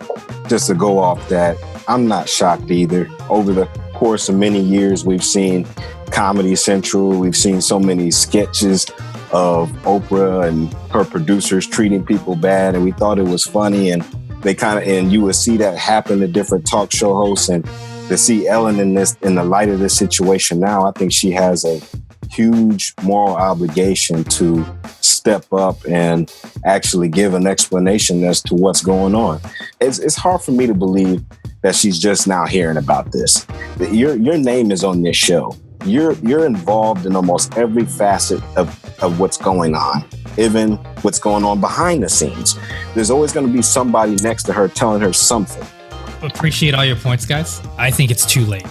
just to go off that, I'm not shocked either. Over the course of many years, we've seen Comedy Central, we've seen so many sketches of Oprah and her producers treating people bad, and we thought it was funny, and and you would see that happen to different talk show hosts. And to see Ellen in the light of this situation now, I think she has a huge moral obligation to step up and actually give an explanation as to what's going on. It's hard for me to believe that she's just now hearing about this. Your name is on this show. You're involved in almost every facet of what's going on, even what's going on behind the scenes. There's always going to be somebody next to her telling her something. Appreciate all your points, guys. I think it's too late.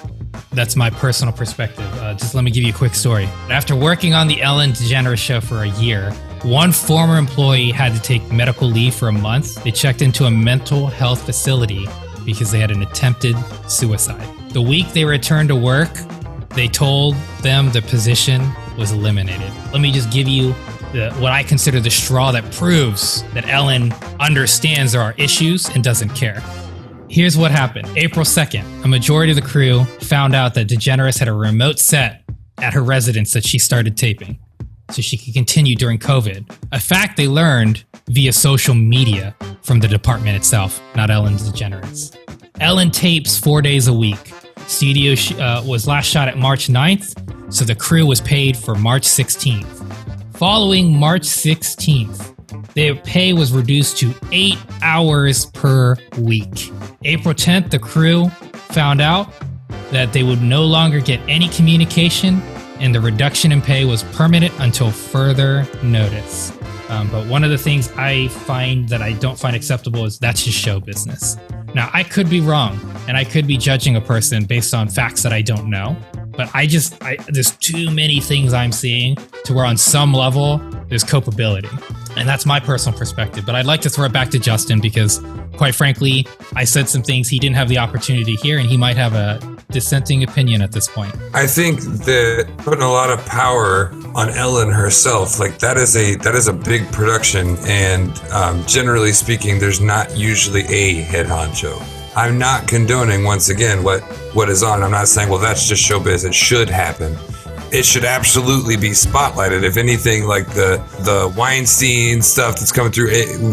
That's my personal perspective. Just let me give you a quick story. After working on the Ellen DeGeneres show for a year, one former employee had to take medical leave for a month. They checked into a mental health facility because they had an attempted suicide. The week they returned to work, they told them the position was eliminated. Let me just give you what I consider the straw that proves that Ellen understands there are issues and doesn't care. Here's what happened. April 2nd, a majority of the crew found out that DeGeneres had a remote set at her residence that she started taping so she could continue during COVID. A fact they learned via social media from the department itself, not Ellen DeGeneres. Ellen tapes 4 days a week. Studio was last shot at March 9th, so the crew was paid for March 16th. Following March 16th, their pay was reduced to 8 hours per week. April 10th, the crew found out that they would no longer get any communication, and the reduction in pay was permanent until further notice. But one of the things I find that I don't find acceptable is that's just show business. Now, I could be wrong, and I could be judging a person based on facts that I don't know, but there's too many things I'm seeing to where on some level, there's culpability. And that's my personal perspective. But I'd like to throw it back to Justin because, quite frankly, I said some things he didn't have the opportunity to hear, and he might have a dissenting opinion at this point. I think that putting a lot of power on Ellen herself, like that is a big production, and generally speaking, there's not usually a head honcho. I'm not condoning, once again, what is on. I'm not saying, well, that's just showbiz. It should happen. It should absolutely be spotlighted. If anything, like the Weinstein stuff that's coming through,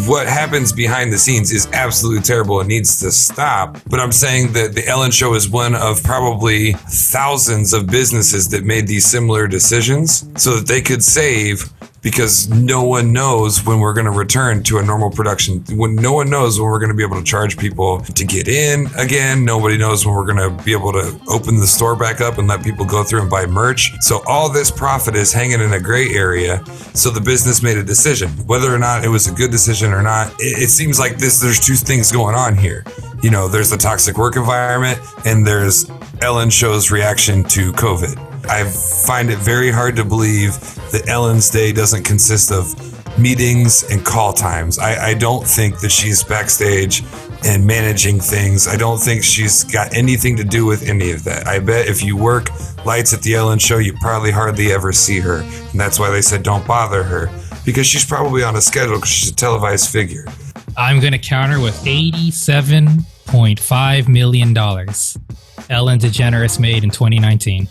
what happens behind the scenes is absolutely terrible and needs to stop. But I'm saying that the Ellen Show is one of probably thousands of businesses that made these similar decisions so that they could save, because no one knows when we're going to return to a normal production. When no one knows when we're going to be able to charge people to get in again. Nobody knows when we're going to be able to open the store back up and let people go through and buy merch. So all this profit is hanging in a gray area. So the business made a decision. Whether or not it was a good decision or not, it seems like there's two things going on here. You know, there's the toxic work environment and there's Ellen Show's reaction to COVID. I find it very hard to believe that Ellen's day doesn't consist of meetings and call times. I don't think that she's backstage and managing things. I don't think she's got anything to do with any of that. I bet if you work lights at the Ellen Show, you probably hardly ever see her. And that's why they said don't bother her, because she's probably on a schedule because she's a televised figure. I'm going to counter with $87.5 million Ellen DeGeneres made in 2019.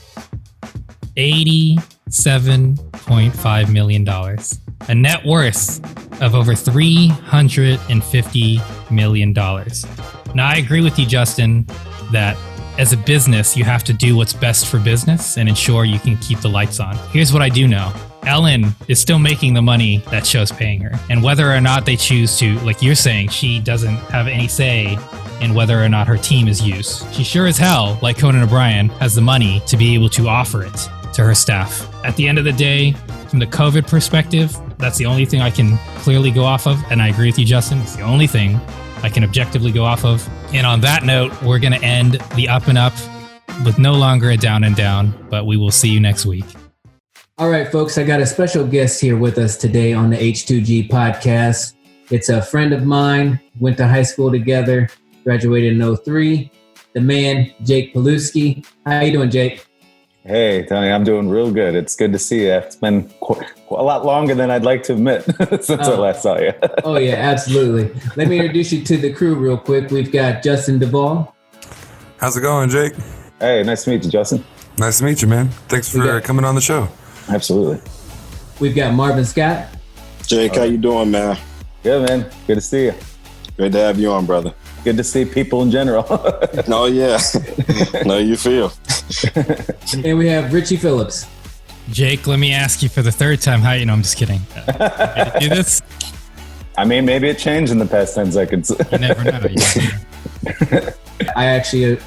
$87.5 million. A net worth of over $350 million. Now, I agree with you, Justin, that as a business, you have to do what's best for business and ensure you can keep the lights on. Here's what I do know. Ellen is still making the money that show's paying her. And whether or not they choose to, like you're saying, she doesn't have any say in whether or not her team is used. She sure as hell, like Conan O'Brien, has the money to be able to offer it to her staff. At the end of the day, from the COVID perspective, that's the only thing I can clearly go off of. And I agree with you, Justin. It's the only thing I can objectively go off of. And on that note, we're going to end the up and up with no longer a down and down, but we will see you next week. All right, folks, I got a special guest here with us today on the H2G podcast. It's a friend of mine, went to high school together, graduated in 2003. The man, Jake Pilewski. How you doing, Jake? Hey, Tony, I'm doing real good. It's good to see you. It's been a lot longer than I'd like to admit since I last saw you. Oh, yeah, absolutely. Let me introduce you to the crew real quick. We've got Justin Duvall. How's it going, Jake? Hey, nice to meet you, Justin. Nice to meet you, man. Thanks for coming on the show. Absolutely. We've got Marvin Scott. Jake, how you doing, man? Good, man. Good to see you. Great to have you on, brother. Good to see people in general. Oh, yeah. No, you feel. And we have Richie Phillips. Jake, let me ask you for the third time. How you know? I'm just kidding. Do this? I mean, maybe it changed in the past 10 seconds. You never know. I actually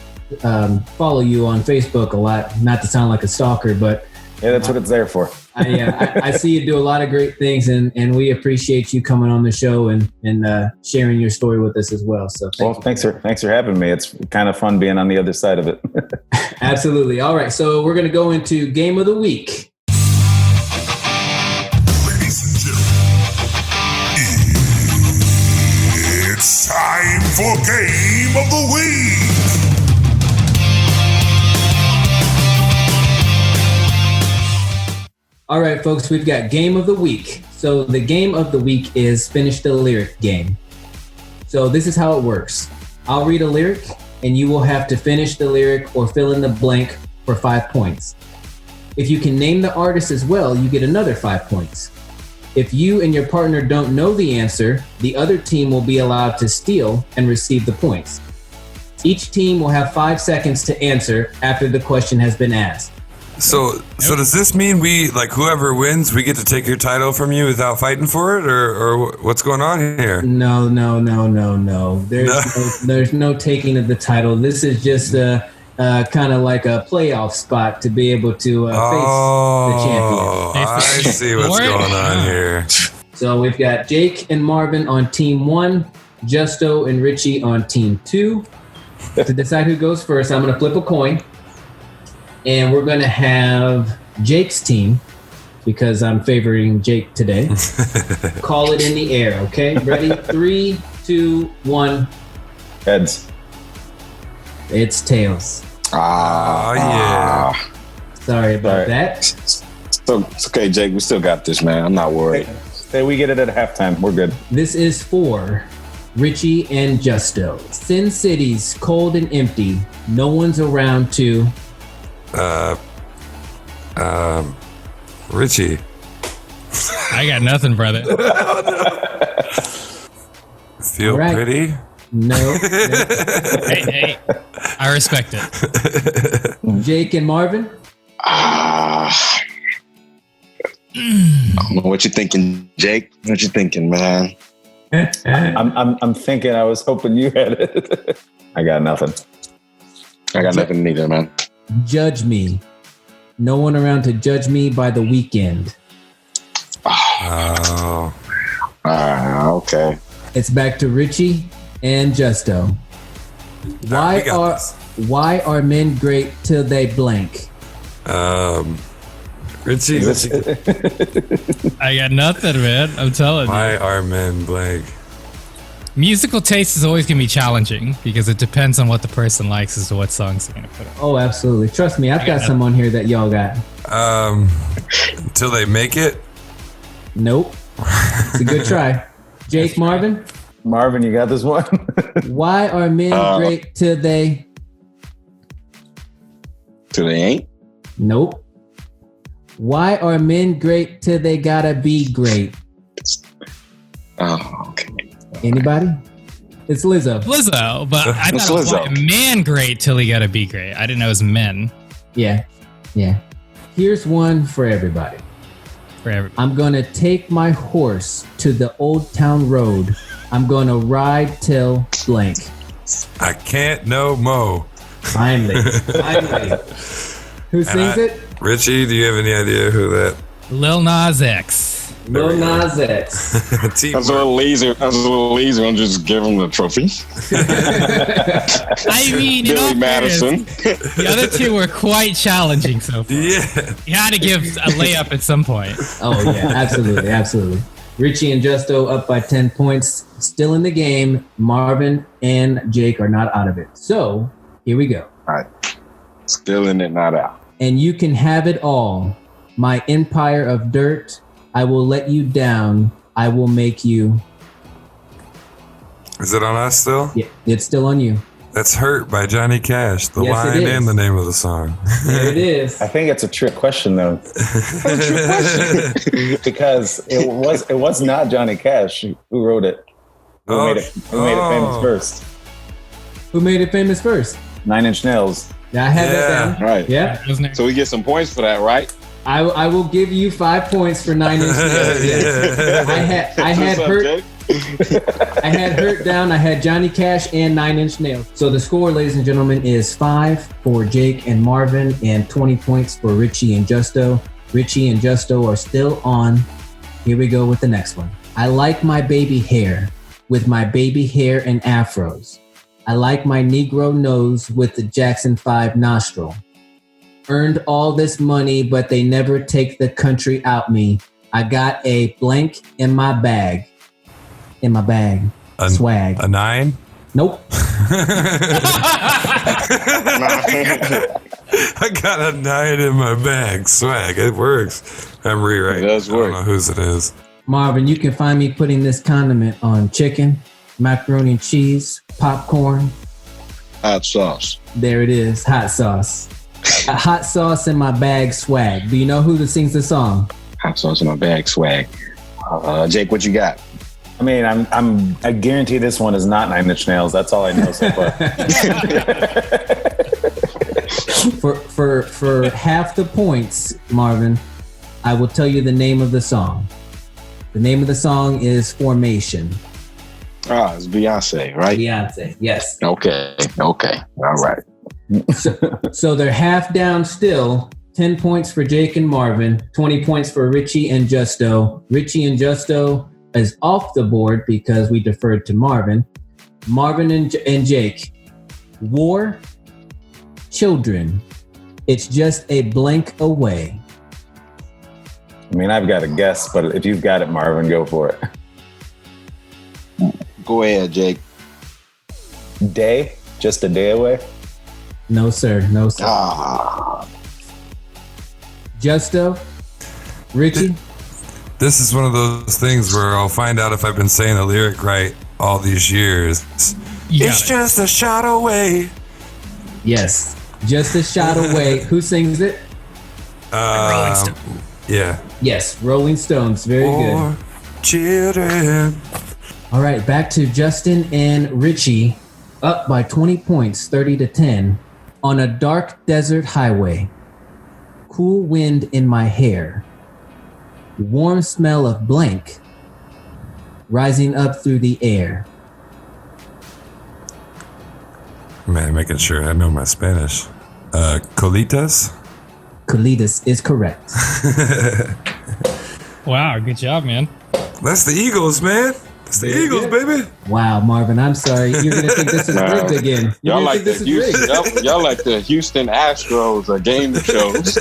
follow you on Facebook a lot. Not to sound like a stalker, but yeah, that's what it's there for. I see you do a lot of great things, and we appreciate you coming on the show and sharing your story with us as well. So thanks for having me. It's kind of fun being on the other side of it. Absolutely. All right, so we're going to go into Game of the Week. Ladies and gentlemen, it's time for Game of the Week. All right, folks, we've got Game of the Week. So the Game of the Week is Finish the Lyric game. So this is how it works. I'll read a lyric, and you will have to finish the lyric or fill in the blank for 5 points. If you can name the artist as well, you get another 5 points. If you and your partner don't know the answer, the other team will be allowed to steal and receive the points. Each team will have 5 seconds to answer after the question has been asked. So does this mean we, like, whoever wins, we get to take your title from you without fighting for it, or what's going on here? No. There's no taking of the title. This is just kind of like a playoff spot to be able to face the champion. I see what's going on here. So we've got Jake and Marvin on team 1, Justo and Richie on team 2. To decide who goes first, I'm going to flip a coin. And we're going to have Jake's team, because I'm favoring Jake today. Call it in the air, okay? Ready? 3, 2, 1. Heads. It's tails. Yeah. Sorry about that. So it's okay, Jake. We still got this, man. I'm not worried. Say we get it at halftime. We're good. This is for Richie and Justo. Sin City's cold and empty. No one's around to... Richie. I got nothing, brother. Feel right. pretty? No. Hey, I respect it. Jake and Marvin? I don't know what you're thinking, Jake. What you thinking, man? I'm thinking. I was hoping you had it. I got nothing. I got nothing either, man. Judge Me. No one around to judge me by the weekend. Oh. Okay. It's back to Richie and Justo. Why are men great till they blank? Richie. I got nothing, man. I'm telling you. Why are men blank? Musical taste is always going to be challenging because it depends on what the person likes as to what songs they're going to put on. Oh, absolutely. Trust me, I've got some on here that y'all got. Until they make it? Nope. It's a good try. Jake, Marvin? Marvin, you got this one? Why are men great till they... Till they ain't? Nope. Why are men great till they gotta be great? Oh, okay. Anybody? It's Lizzo. Lizzo, but I thought it was like man great till he gotta be great. I didn't know it was men. Yeah. Here's one for everybody. I'm gonna take my horse to the old town road. I'm gonna ride till blank. I can't no mo. Finally. Who sings it? Richie, do you have any idea who that? Lil Nas X. Lil Nas X. I was a little lazy. I'm just give him the trophy. I mean, Billy Madison. The other two were quite challenging so far. Yeah. You had to give a layup at some point. Oh, yeah. Absolutely. Richie and Justo up by 10 points. Still in the game. Marvin and Jake are not out of it. So, here we go. All right. Still in it, not out. And you can have it all. My empire of dirt. I will let you down. I will make you. Is it on us still? Yeah, it's still on you. That's Hurt by Johnny Cash. The Yes, line and the name of the song. There it is. I think it's a trick question, though. Because it was not Johnny Cash who wrote it. Who made it famous first? Who made it famous first? 9 Inch Nails. Yeah, I had that down. Right. Yeah. So we get some points for that, right? I will give you 5 points for 9 Inch Nails. Yes. I had Hurt. I had Hurt down. I had Johnny Cash and 9 Inch Nails. So the score, ladies and gentlemen, is 5 for Jake and Marvin and 20 points for Richie and Justo. Richie and Justo are still on. Here we go with the next one. I like my baby hair with my baby hair and afros. I like my Negro nose with the Jackson 5 nostril. Earned all this money, but they never take the country out me. I got a blank in my bag. Swag. A 9? Nope. I got a 9 in my bag. Swag. It works. I'm rewriting. It does work. I don't know whose it is. Marvin, you can find me putting this condiment on chicken, macaroni and cheese, popcorn. Hot sauce. There it is. Hot sauce. A hot sauce in my bag swag. Do you know who sings the song? Hot sauce in my bag swag. Jake, what you got? I mean, I guarantee this one is not Nine Inch Nails. That's all I know so far. For half the points, Marvin, I will tell you the name of the song. The name of the song is Formation. Ah, it's Beyonce, right? Beyonce, yes. Okay. All right. So they're half down still. 10 points for Jake and Marvin, 20 points for Richie and Justo. Richie and Justo is off the board because we deferred to Marvin. Marvin and Jake. War, children. It's just a blank away. I mean, I've got a guess, but if you've got it, Marvin, go for it. Go ahead, Jake. Day? Just a day away? No, sir. Justo? Richie? This is one of those things where I'll find out if I've been saying the lyric right all these years. It's just a shot away. Yes. Just a shot away. Who sings it? Rolling Stones. Yeah. Yes, Rolling Stones. Very good. Children. All right, back to Justin and Richie. Up by 20 points, 30-10. On a dark desert highway. Cool wind in my hair. Warm smell of blank. Rising up through the air. Man, making sure I know my Spanish. Colitas? Colitas is correct. Wow, good job, man. That's the Eagles, man. That's the Eagles, baby. Wow, Marvin, I'm sorry. You're going to think this is rigged again. Y'all like the Houston Astros game shows.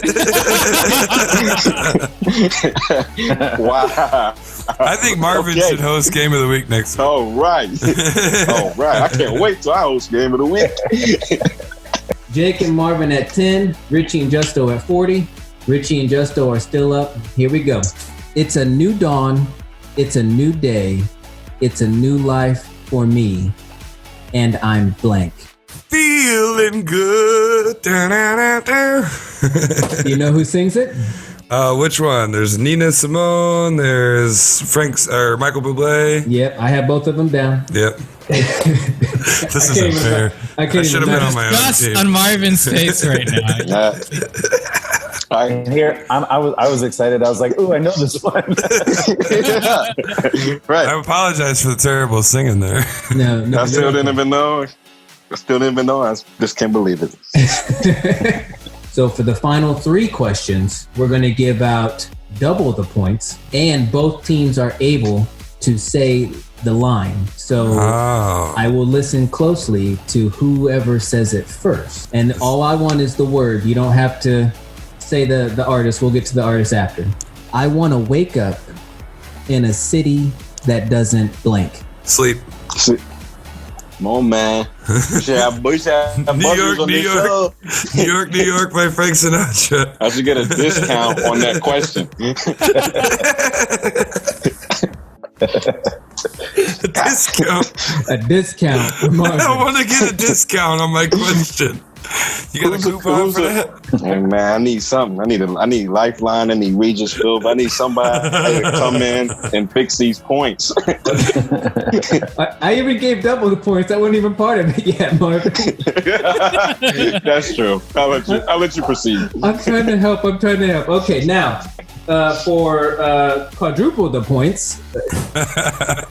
Wow. I think Marvin should host Game of the Week next week. All right. I can't wait till I host Game of the Week. Jake and Marvin at 10. Richie and Justo at 40. Richie and Justo are still up. Here we go. It's a new dawn. It's a new day. It's a new life for me. And I'm blank. Feeling good. You know who sings it? Which one? There's Nina Simone. There's Michael Bublé. Yep, I have both of them down. Yep. This isn't fair. I should have been on my own Just team. on Marvin's face right now. And here, I was excited. I was like, "Ooh, I know this one." Right. I apologize for the terrible singing there. No. I still didn't even know. I just can't believe it. So for the final 3 questions, we're going to give out double the points, and both teams are able to say the line. So I will listen closely to whoever says it first. And all I want is the word. You don't have to say the artist. We'll get to the artist after. I want to wake up in a city that doesn't blank. Sleep. Come on, man. New York by Frank Sinatra. I should get a discount on that question. A discount. For Marvin. I want to get a discount on my question. You got a coupon for that? Hey, man, I need something. I need Lifeline. I need Regis Philp. I need somebody to come in and fix these points. I even gave double the points. That wasn't even part of it yet, Marvin. That's true. I'll let you proceed. I'm trying to help. Okay, now for quadruple the points.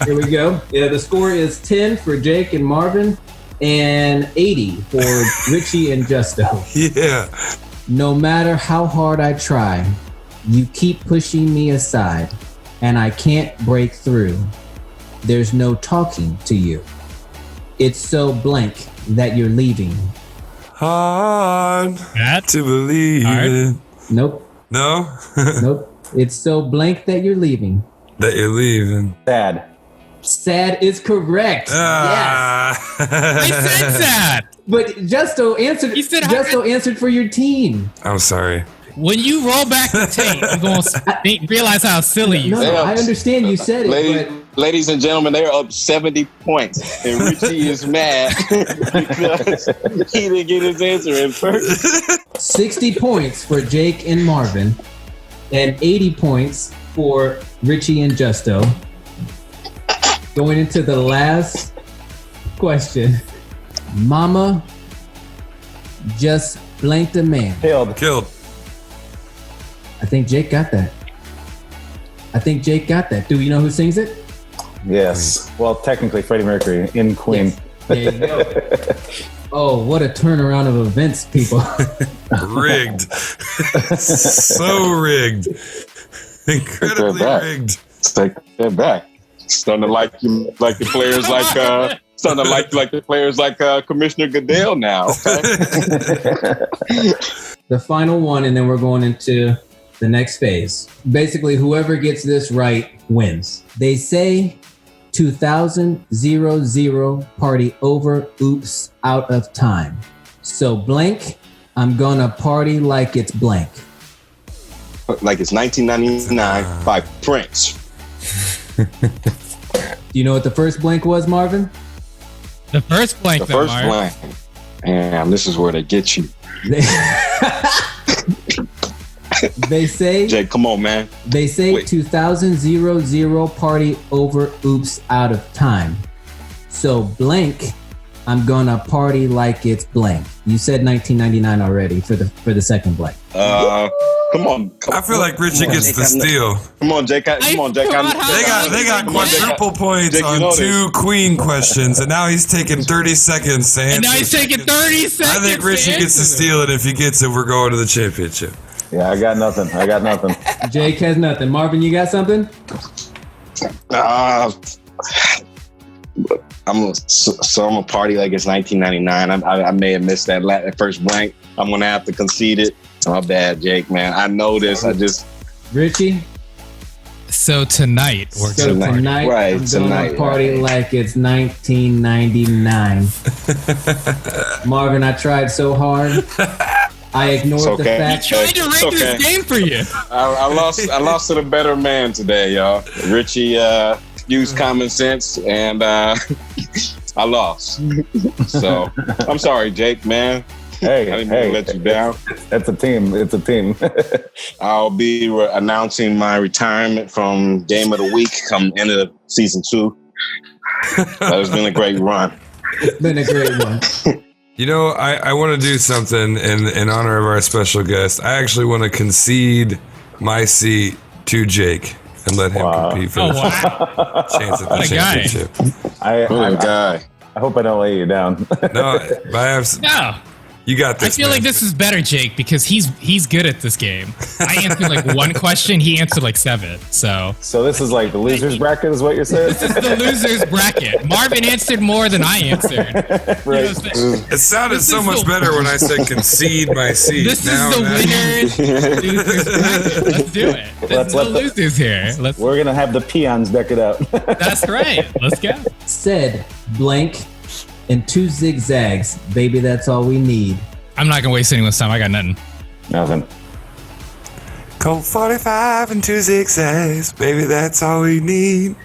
Here we go. Yeah, the score is 10 for Jake and Marvin, and 80 for Richie and Justo. Yeah. No matter how hard I try, you keep pushing me aside, and I can't break through. There's no talking to you. It's so blank that you're leaving. Hard That? to believe it. Nope. No? Nope. It's so blank that you're leaving. That you're leaving. Sad. Sad is correct. Yes. I said that. But Justo answered. He said Justo answered for your team. I'm sorry. When you roll back the tape, you're going to realize how silly you No, are. I understand you said it, Ladies and gentlemen, they're up 70 points. And Richie is mad because he didn't get his answer in first. but 60 points for Jake and Marvin, and 80 points for Richie and Justo. Going into the last question. Mama just blanked a man. Killed. I think Jake got that. Do you know who sings it? Yes. Well, technically Freddie Mercury in Queen. Yes. There you go. Oh, what a turnaround of events, people. Rigged. So rigged. Incredibly rigged. Take that back. Starting to like the players like Commissioner Goodell now. Okay? The final one, and then we're going into the next phase. Basically, whoever gets this right wins. They say 2000 party over, oops, out of time. So blank, I'm gonna party like it's blank. Like it's 1999 by Prince. Do you know what the first blank was, Marvin? The first blank. Blank. Damn, this is where they get you. They say, Jake, come on, man. They say 2000 party over, oops, out of time. So blank, I'm gonna party like it's blank. You said 1999 already for the second blank. Come on. I feel like Richie gets the steal. Come on, Jake. They got quadruple points Jake, on two Queen questions, and now he's taking 30 seconds to answer. And now he's taking 30 seconds. I think Richie gets to steal it. If he gets it, we're going to the championship. Yeah, I got nothing. Jake has nothing. Marvin, you got something? I'm gonna party like it's 1999. I may have missed that first blank. I'm gonna have to concede it. My bad, Jake, man. I know this. Richie? So tonight, right, I'm gonna party like it's 1999. Marvin, I tried so hard. I ignored the fact. Trying to rig this game for you. I lost to the better man today, y'all. Richie used common sense, and I lost. So I'm sorry, Jake, man. Hey, I didn't mean to let you down. It's a team. I'll be announcing my retirement from Game of the Week come end of season 2. It's been a great run. It's been a great one. You know, I want to do something in honor of our special guest. I actually want to concede my seat to Jake and let him compete for the chance at the championship. I hope I don't lay you down. No, no. You got this. I feel like this is better, Jake, because he's good at this game. I answered like one question, he answered like 7. So this is like the losers bracket, is what you're saying? This is the losers bracket. Marvin answered more than I answered. Right. It sounded so much better when I said concede my seat. This is the winners losers bracket. Let's do it. Let's the losers here. We're gonna have the peons deck it out. That's right. Let's go. Said blank and 2 zigzags, baby. That's all we need. I'm not gonna waste anyone's time. I got nothing. Nothing. Colt 45 and 2 zigzags, baby. That's all we need.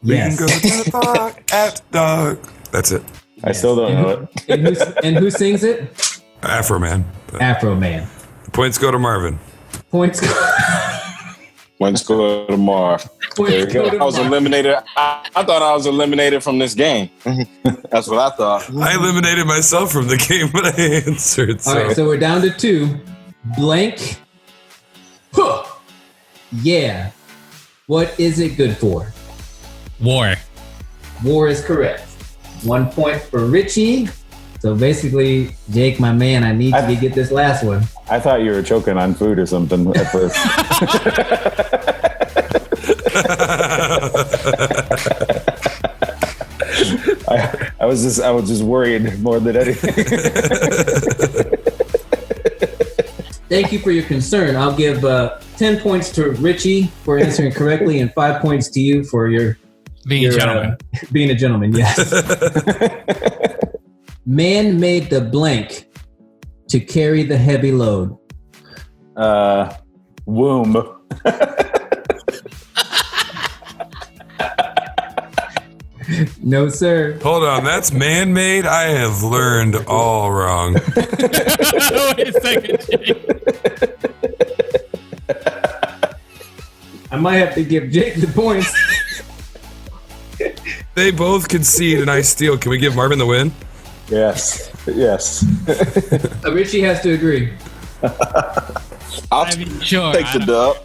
Yes. We can go to the park after dark. That's it. I still don't know it. And who sings it? Afro Man. Afro Man. The points go to Marvin. Points go to Marv. I was eliminated. I thought I was eliminated from this game. That's what I thought. I eliminated myself from the game when I answered. All right, so we're down to 2. Blank. Huh. Yeah. What is it good for? War. War is correct. 1 point for Richie. So basically, Jake, my man, I need you to get this last one. I thought you were choking on food or something at first. I was just worried more than anything. Thank you for your concern. I'll give 10 points to Richie for answering correctly and 5 points to you for your being a gentleman. Being a gentleman, yes. Man made the blank to carry the heavy load. Womb. No, sir. Hold on, that's man-made? I have learned all wrong. Wait a second, Jake. I might have to give Jake the points. They both concede and I steal. Can we give Marvin the win? Yes. Richie has to agree. I'll Sure. take the dub.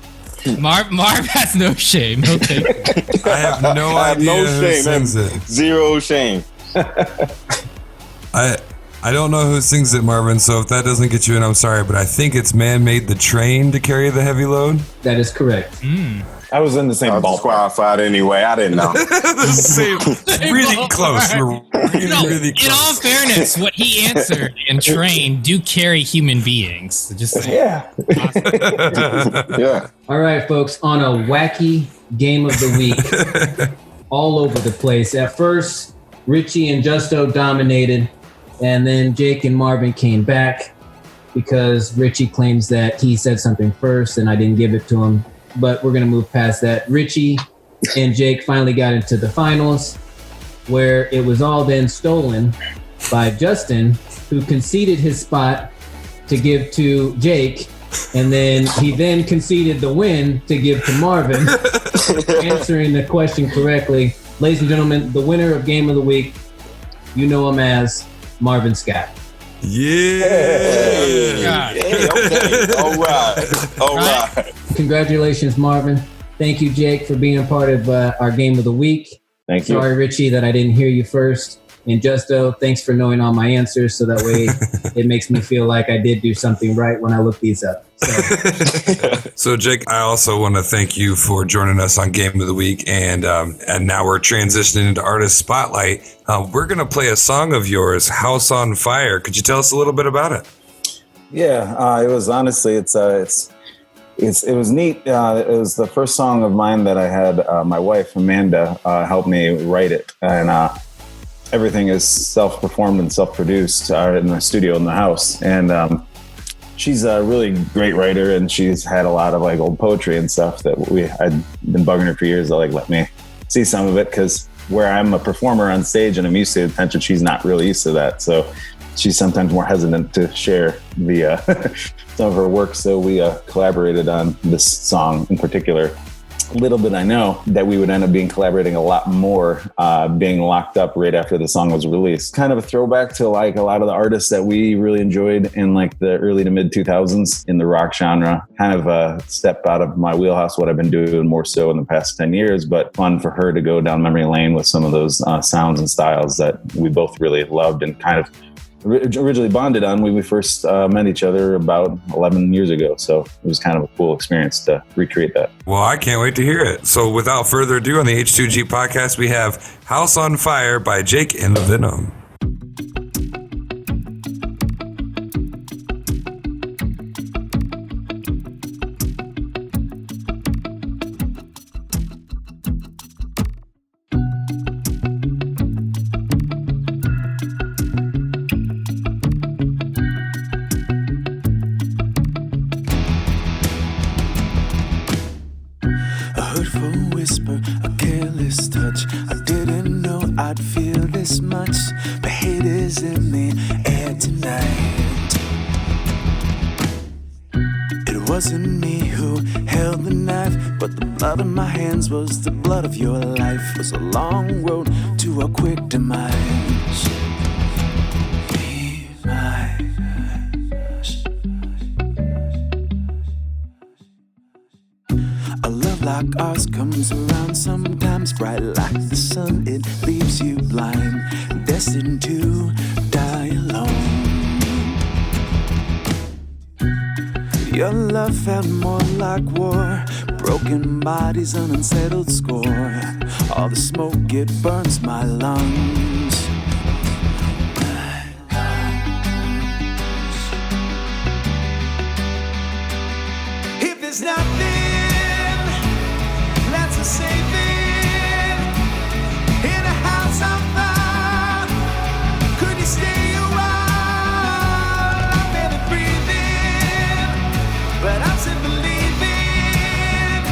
Marv has no shame. He'll take it. I have no I have idea no who shame. sings it. Zero shame. I don't know who sings it, Marvin, so if that doesn't get you in, I'm sorry, but I think it's Man Made the Train to carry the heavy load. That is correct. I was in the same I was ballpark. disqualified anyway. I didn't know. The same, really close. We're really In close. all fairness, what he answered and trained do carry human beings. So just saying. Yeah. Yeah. All right, folks, on a wacky game of the week, all over the place. At first, Richie and Justo dominated, and then Jake and Marvin came back because Richie claims that he said something first and I didn't give it to him. But we're going to move past that. Richie and Jake finally got into the finals, where it was all then stolen by Justin, who conceded his spot to give to Jake, and then he then conceded the win to give to Marvin, answering the question correctly. Ladies and gentlemen, the winner of Game of the Week, you know him as Marvin Scott. Yeah. Okay. All right. Congratulations, Marvin. Thank you, Jake, for being a part of our Game of the Week. Thank you. Sorry, Richie, that I didn't hear you first. And Justo, thanks for knowing all my answers, so that way it makes me feel like I did do something right when I look these up. So, Jake, I also want to thank you for joining us on Game of the Week. And now we're transitioning into Artist Spotlight. We're going to play a song of yours, House on Fire. Could you tell us a little bit about it? Yeah, it was honestly, it was neat. It was the first song of mine that I had my wife, Amanda, help me write it. And everything is self-performed and self-produced in the studio in the house. And she's a really great writer, and she's had a lot of like old poetry and stuff that I'd been bugging her for years to like let me see some of it, because where I'm a performer on stage and I'm used to attention, she's not really used to that. So she's sometimes more hesitant to share the some of her work. So we collaborated on this song in particular. Little did I know that we would end up collaborating a lot more, being locked up right after the song was released. Kind of a throwback to like a lot of the artists that we really enjoyed in like the early to mid 2000s in the rock genre. Kind of a step out of my wheelhouse, what I've been doing more so in the past 10 years, but fun for her to go down memory lane with some of those sounds and styles that we both really loved and kind of originally bonded on when we first met each other about 11 years ago. So it was kind of a cool experience to recreate that. Well, I can't wait to hear it. So without further ado, on the H2G podcast, we have House on Fire by Jake and the Venom. Whisper, a careless touch. I didn't know I'd feel this much, but hate is in the air tonight. It wasn't me who held the knife, but the blood on my hands was the blood of your life. It was a long road to a quick demise. A love like ours comes around sometimes, bright like the sun, it leaves you blind, destined to die alone. Your love felt more like war, broken bodies, an unsettled score. All the smoke, it burns my lungs. If there's nothing that's a saving in a house on fire, could you stay a while? I'm barely breathing, but I'm still believing.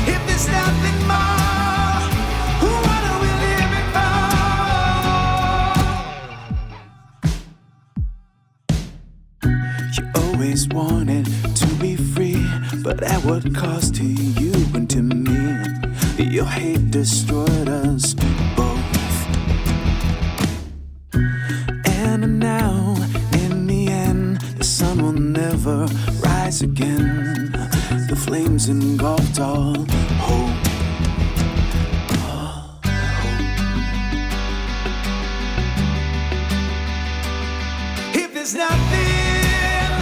If there's nothing more, what are we living for? You always wanted to be free, but at what cost to you and to me? Your hate destroyed us both. sun will never rise again. The flames engulfed all hope. If there's nothing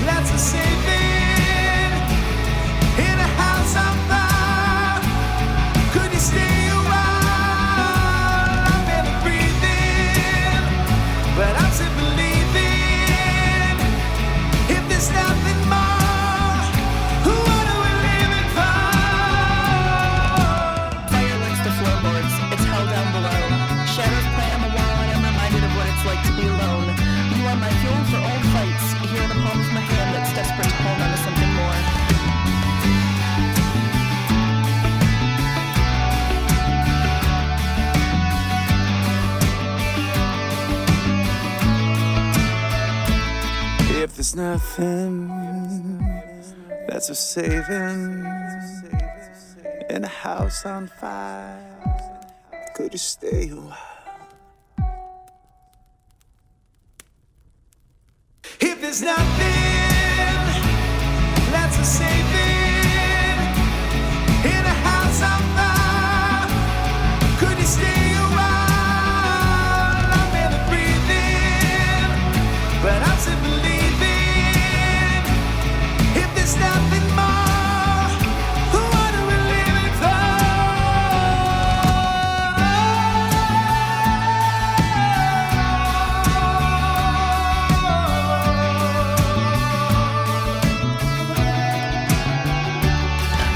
that's a saving in a house on fire, could you stay a while? I'm barely breathing, but I'm still believing. If there's nothing more, what are we living for? Fire licks the floorboards, it's hell down below. Shadows play on the wall and I'm reminded of what it's like to be alone. You are my fuel for old fights, here in the palm of my hand that's desperate to hold on to something more. If there's nothing that's a saving in a house on fire, could you stay a while? If there's nothing that's a saving in a house on fire, could you stay a while? I'm barely breathing, but I'm still believing. If there's nothing more, what are we living for?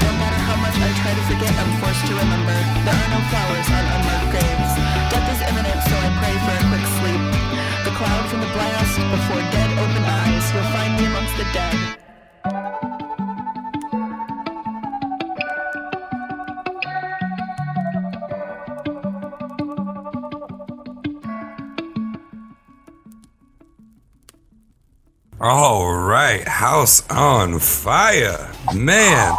No matter how much I try to forget, I'm forced to remember. There are no flowers on unmarked graves. Death is imminent, so I pray for a quick sleep. The cloud from the blast, before dead open eyes, you'll find me amongst the dead. All right, House on Fire, man.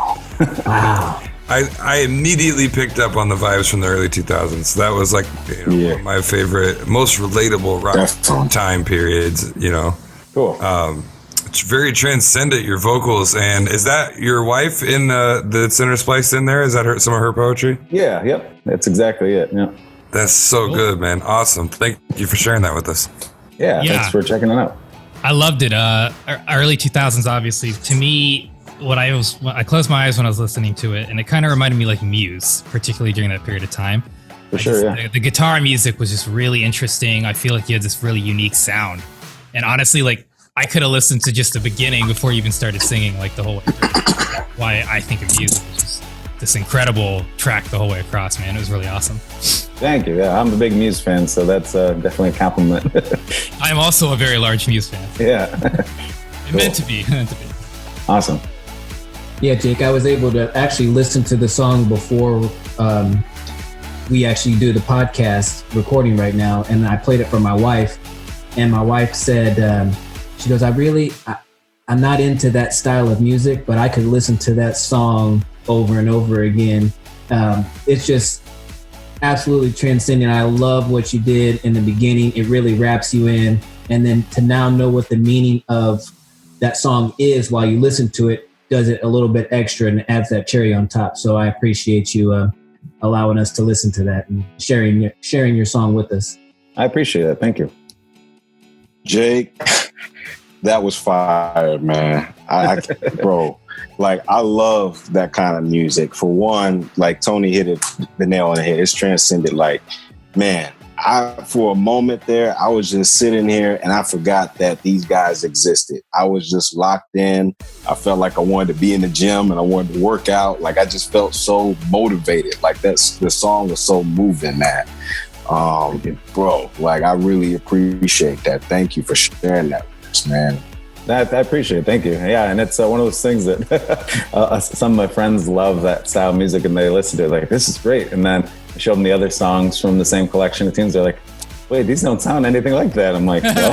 Wow. I immediately picked up on the vibes from the early 2000s. That was like one of my favorite, most relatable rock Definitely. time periods. Cool. It's very transcendent, your vocals. And is that your wife in that's interspliced in there? Is that some of her poetry? Yeah, yep. That's exactly it. Yeah. That's so good, man. Awesome. Thank you for sharing that with us. Yeah, Yeah. thanks for checking it out. I loved it. Early 2000s, obviously. To me, I closed my eyes when I was listening to it, and it kind of reminded me like Muse, particularly during that period of time. For sure, yeah. The guitar music was just really interesting. I feel like you had this really unique sound. And honestly, like, I could have listened to just the beginning before you even started singing, like, the whole way through. Why I think of Muse was just this incredible track the whole way across, man. It was really awesome. Thank you. Yeah, I'm a big Muse fan, so that's definitely a compliment. I am also a very large Muse fan. Yeah. It meant to be. Awesome. Yeah, Jake, I was able to actually listen to the song before we actually do the podcast recording right now, and I played it for my wife, and my wife said, she goes, I'm not into that style of music, but I could listen to that song over and over again. It's just absolutely transcendent. I love what you did in the beginning. It really wraps you in, and then to now know what the meaning of that song is while you listen to it does it a little bit extra and adds that cherry on top. So I appreciate you allowing us to listen to that and sharing your song with us. I appreciate that. Thank you. Jake, that was fire, man. Bro, like, I love that kind of music. For one, like Tony hit the nail on the head. It's transcended. Like, man, for a moment there, I was just sitting here and I forgot that these guys existed. I was just locked in. I felt like I wanted to be in the gym and I wanted to work out. Like, I just felt so motivated. Like, the song was so moving, man. Bro, like, I really appreciate that. Thank you for sharing that with us, man. I appreciate it. Thank you. Yeah, and it's one of those things that some of my friends love that style of music and they listen to it like, this is great. And then I show them the other songs from the same collection of tunes. They're like, wait, these don't sound anything like that. I'm like, well.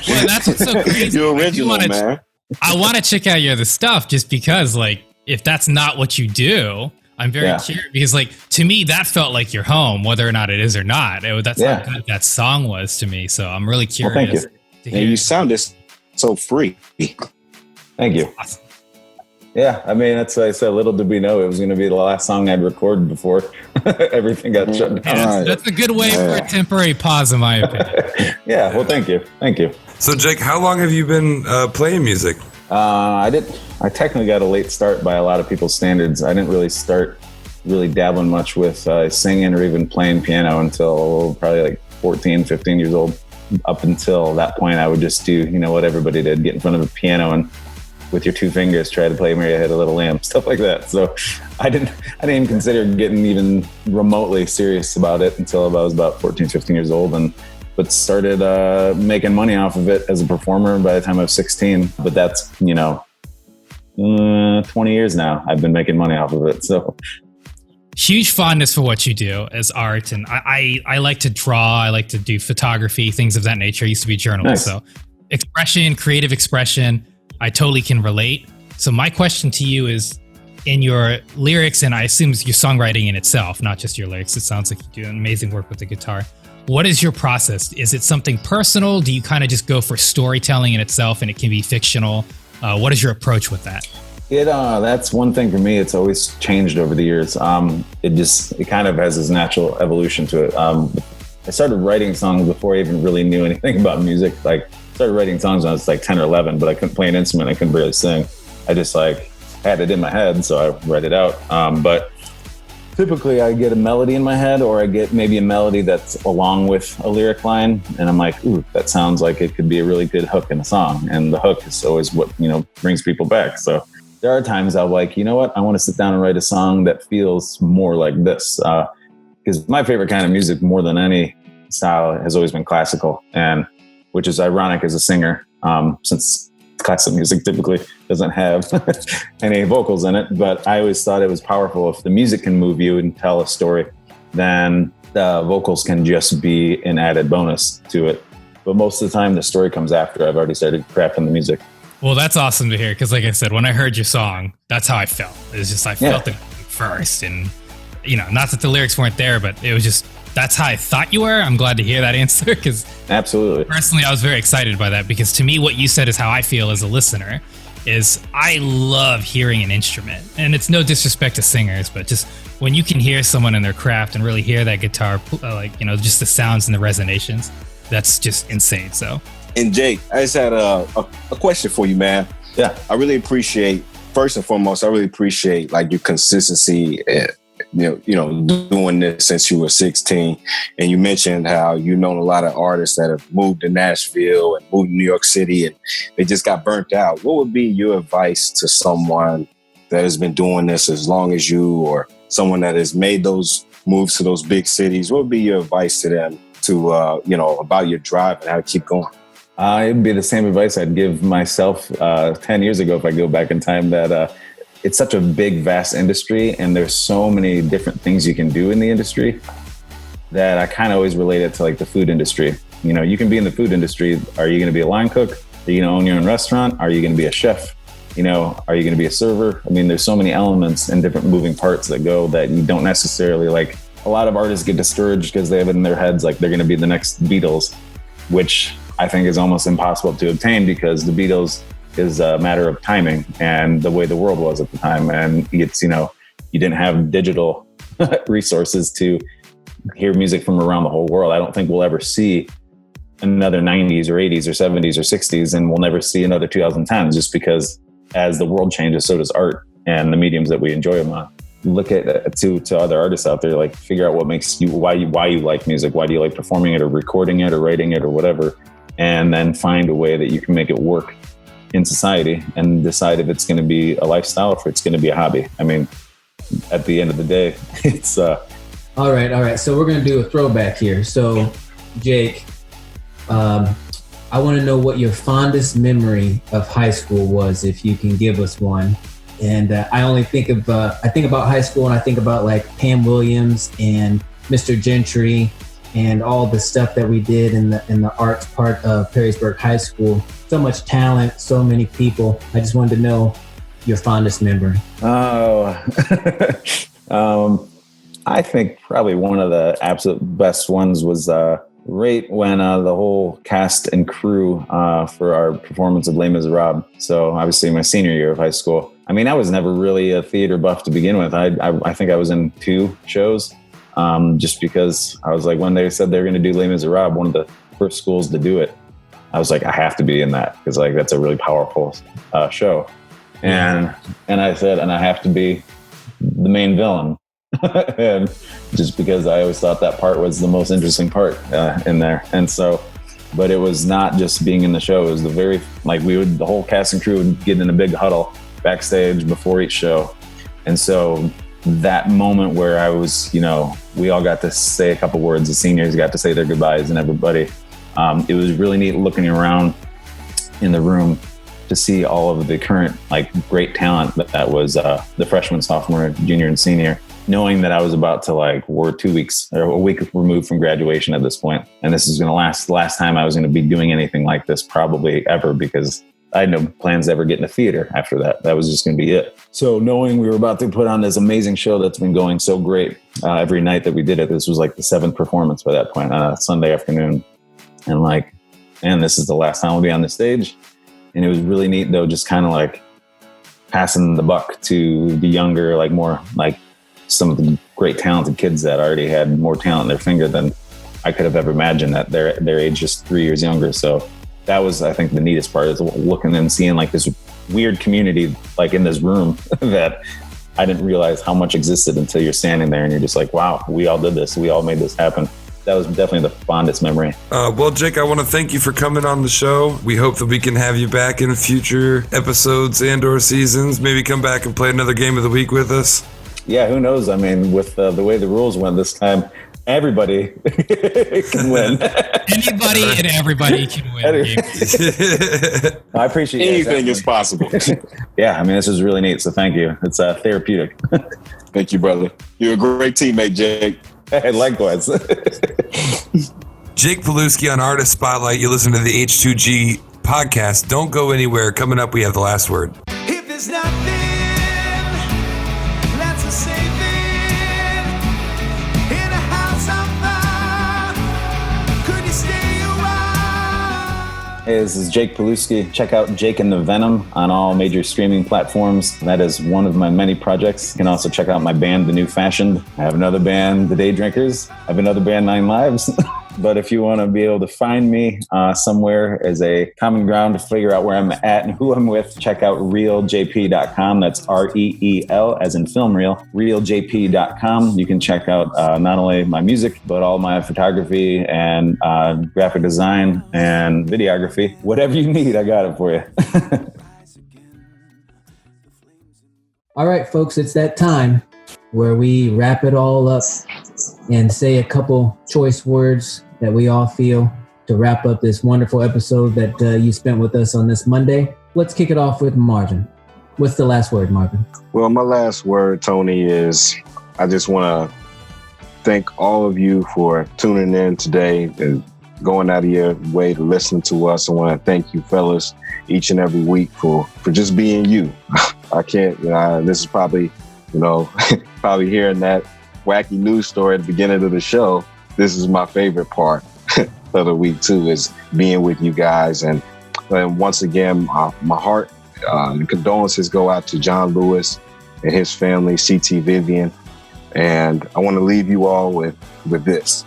Well, that's what's so crazy. You're original, man. I want to check out your other stuff just because, like, if that's not what you do, I'm very curious because, like, to me, that felt like your home, whether or not it is or not. That's how good that song was to me. So I'm really curious. Well, thank you. And you sounded so free. Thank you. Awesome. Yeah, I mean, that's what I said. Little did we know it was going to be the last song I'd recorded before everything got shut down. Yeah, that's a good way for a temporary pause, in my opinion. Yeah, well, thank you. So, Jake, how long have you been playing music? I technically got a late start by a lot of people's standards. I didn't really start dabbling much with singing or even playing piano until probably like 14, 15 years old. Up until that point, I would just do, what everybody did, get in front of a piano and with your two fingers try to play Mary Had a Little Lamb, stuff like that. So I didn't even consider getting even remotely serious about it until I was about 14, 15 years old, but started making money off of it as a performer by the time I was 16. But that's 20 years now I've been making money off of it. So huge fondness for what you do as art, and I like to draw, I like to do photography, things of that nature. I used to be a journalist. Nice. So creative expression, I totally can relate. So my question to you is, in your lyrics, and I assume it's your songwriting in itself, not just your lyrics, it sounds like you do amazing work with the guitar. What is your process? Is it something personal? Do you kind of just go for storytelling in itself and it can be fictional? What is your approach with that? That's one thing for me. It's always changed over the years. It kind of has this natural evolution to it. I started writing songs before I even really knew anything about music. Like, started writing songs when I was like 10 or 11, but I couldn't play an instrument. I couldn't really sing. I just had it in my head, so I read it out. But typically I get a melody in my head, or I get maybe a melody that's along with a lyric line, and I'm like, ooh, that sounds like it could be a really good hook in a song. And the hook is always what, brings people back. So there are times I'm like, you know what? I want to sit down and write a song that feels more like this. Because my favorite kind of music, more than any style, has always been classical, and which is ironic as a singer, since classical music typically doesn't have any vocals in it. But I always thought it was powerful. If the music can move you and tell a story, then the vocals can just be an added bonus to it. But most of the time, the story comes after I've already started crafting the music. Well, that's awesome to hear, because like I said, when I heard your song, that's how I felt. It was just, I felt it first. And, not that the lyrics weren't there, but it was just, that's how I thought you were. I'm glad to hear that answer, because absolutely, personally, I was very excited by that, because to me, what you said is how I feel as a listener. Is I love hearing an instrument, and it's no disrespect to singers, but just when you can hear someone in their craft and really hear that guitar, just the sounds and the resonations, that's just insane. So, and Jake, I just had a question for you, man. Yeah, I really appreciate, first and foremost, like your consistency. Doing this since you were 16, and you mentioned how you know a lot of artists that have moved to Nashville and moved to New York City, and they just got burnt out. What would be your advice to someone that has been doing this as long as you, or someone that has made those moves to those big cities? What would be your advice to them to about your drive and how to keep going? It'd be the same advice I'd give myself 10 years ago if I go back in time, that it's such a big, vast industry, and there's so many different things you can do in the industry that I kind of always relate it to like the food industry. You can be in the food industry. Are you going to be a line cook? Are you going to own your own restaurant? Are you going to be a chef? Are you going to be a server? I mean, there's so many elements and different moving parts that go that you don't necessarily like. A lot of artists get discouraged because they have it in their heads like they're going to be the next Beatles, which I think is almost impossible to obtain, because the Beatles is a matter of timing and the way the world was at the time. And it's, you didn't have digital resources to hear music from around the whole world. I don't think we'll ever see another 90s or 80s or 70s or 60s, and we'll never see another 2010s, just because as the world changes, so does art and the mediums that we enjoy them on. Look at to other artists out there, like figure out what makes you, why you like music, why do you like performing it or recording it or writing it or whatever, and then find a way that you can make it work in society, and decide if it's going to be a lifestyle or if it's going to be a hobby. I mean, at the end of the day, it's all right. So we're going to do a throwback here. So Jake, I want to know what your fondest memory of high school was, if you can give us one. And I only think of I think about high school, and I think about like Pam Williams and Mr. Gentry and all the stuff that we did in the arts part of Perrysburg High School. So much talent, so many people. I just wanted to know your fondest memory. I think probably one of the absolute best ones was right when the whole cast and crew for our performance of Les Miserables. So obviously my senior year of high school. I mean, I was never really a theater buff to begin with. I think I was in 2 shows just because I was like, when they said they were going to do Les Miserables, one of the first schools to do it, I was like, I have to be in that because like that's a really powerful show. And I said, and I have to be the main villain. And just because I always thought that part was the most interesting part in there. And so, but it was not just being in the show. It was the whole cast and crew would get in a big huddle backstage before each show. And so that moment where I was, we all got to say a couple words. The seniors got to say their goodbyes and everybody. It was really neat looking around in the room to see all of the current great talent that was the freshman, sophomore, junior, and senior, knowing that I was about to we're 2 weeks or a week removed from graduation at this point. And this is going to last the last time I was going to be doing anything like this probably ever, because I had no plans to ever get into theater after that. That was just going to be it. So knowing we were about to put on this amazing show that's been going so great every night that we did it, this was like the 7th performance by that point on a Sunday afternoon. And this is the last time we'll be on the stage. And it was really neat though, just kind of passing the buck to the younger, more some of the great talented kids that already had more talent in their finger than I could have ever imagined at their age, just 3 years younger. So that was, I think, the neatest part, is looking and seeing this weird community in this room that I didn't realize how much existed until you're standing there and you're just like, wow, we all did this. We all made this happen. That was definitely the fondest memory. Well, Jake, I want to thank you for coming on the show. We hope that we can have you back in future episodes and/or seasons. Maybe come back and play another game of the week with us. Yeah, who knows? I mean, with the way the rules went this time, everybody can win. Anybody and everybody can win. I appreciate anything is possible. Yeah, I mean, this is really neat. So thank you. It's therapeutic. Thank you, brother. You're a great teammate, Jake. Hey, likewise. Jake Pilewski on Artist Spotlight. You listen to the H2G podcast. Don't go anywhere. Coming up, we have the last word. If there's nothing, that's a safe thing. In a house on fire, could you stay a while? Hey, this is Jake Pilewski. Check out Jake and the Venom on all major streaming platforms. That is one of my many projects. You can also check out my band, The New Fashioned. I have another band, The Day Drinkers. I have another band, 9 Lives. But if you want to be able to find me somewhere as a common ground to figure out where I'm at and who I'm with, check out realjp.com. That's REEL as in film reel, realjp.com. You can check out not only my music, but all my photography and graphic design and videography. Whatever you need, I got it for you. All right, folks, it's that time where we wrap it all up and say a couple choice words that we all feel to wrap up this wonderful episode that you spent with us on this Monday. Let's kick it off with Marvin. What's the last word, Marvin? Well, my last word, Tony, is I just want to thank all of you for tuning in today and going out of your way to listen to us. I want to thank you, fellas, each and every week for just being you. I can't, this is probably, probably hearing that wacky news story at the beginning of the show. This is my favorite part of the week too, is being with you guys. And once again, my heart and condolences go out to John Lewis and his family, CT Vivian. And I want to leave you all with this,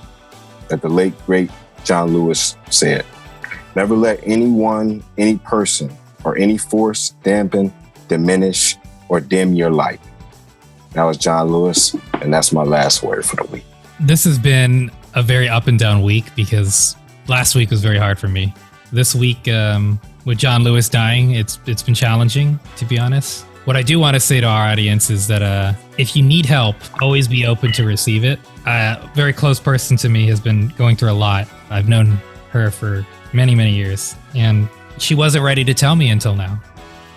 that the late, great John Lewis said: never let anyone, any person, or any force dampen, diminish, or dim your light. That was John Lewis, and that's my last word for the week. This has been a very up and down week because last week was very hard for me. This week, with John Lewis dying, it's been challenging, to be honest. What I do want to say to our audience is that if you need help, always be open to receive it. A very close person to me has been going through a lot. I've known her for many, many years, and she wasn't ready to tell me until now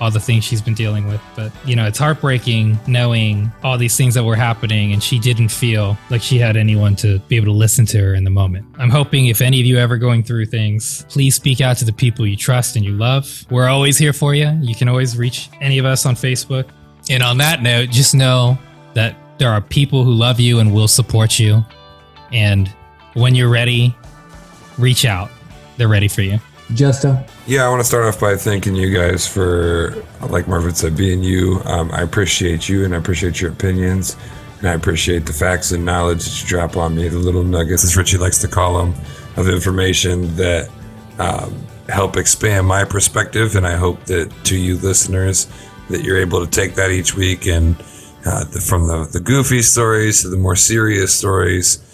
all the things she's been dealing with. But, it's heartbreaking knowing all these things that were happening and she didn't feel like she had anyone to be able to listen to her in the moment. I'm hoping if any of you ever going through things, please speak out to the people you trust and you love. We're always here for you. You can always reach any of us on Facebook. And on that note, just know that there are people who love you and will support you. And when you're ready, reach out. They're ready for you. Justo? Yeah, I want to start off by thanking you guys for, like Marvin said, being you. I appreciate you and I appreciate your opinions. And I appreciate the facts and knowledge that you drop on me, the little nuggets, as Richie likes to call them, of information that help expand my perspective. And I hope that to you listeners, that you're able to take that each week and from the goofy stories to the more serious stories,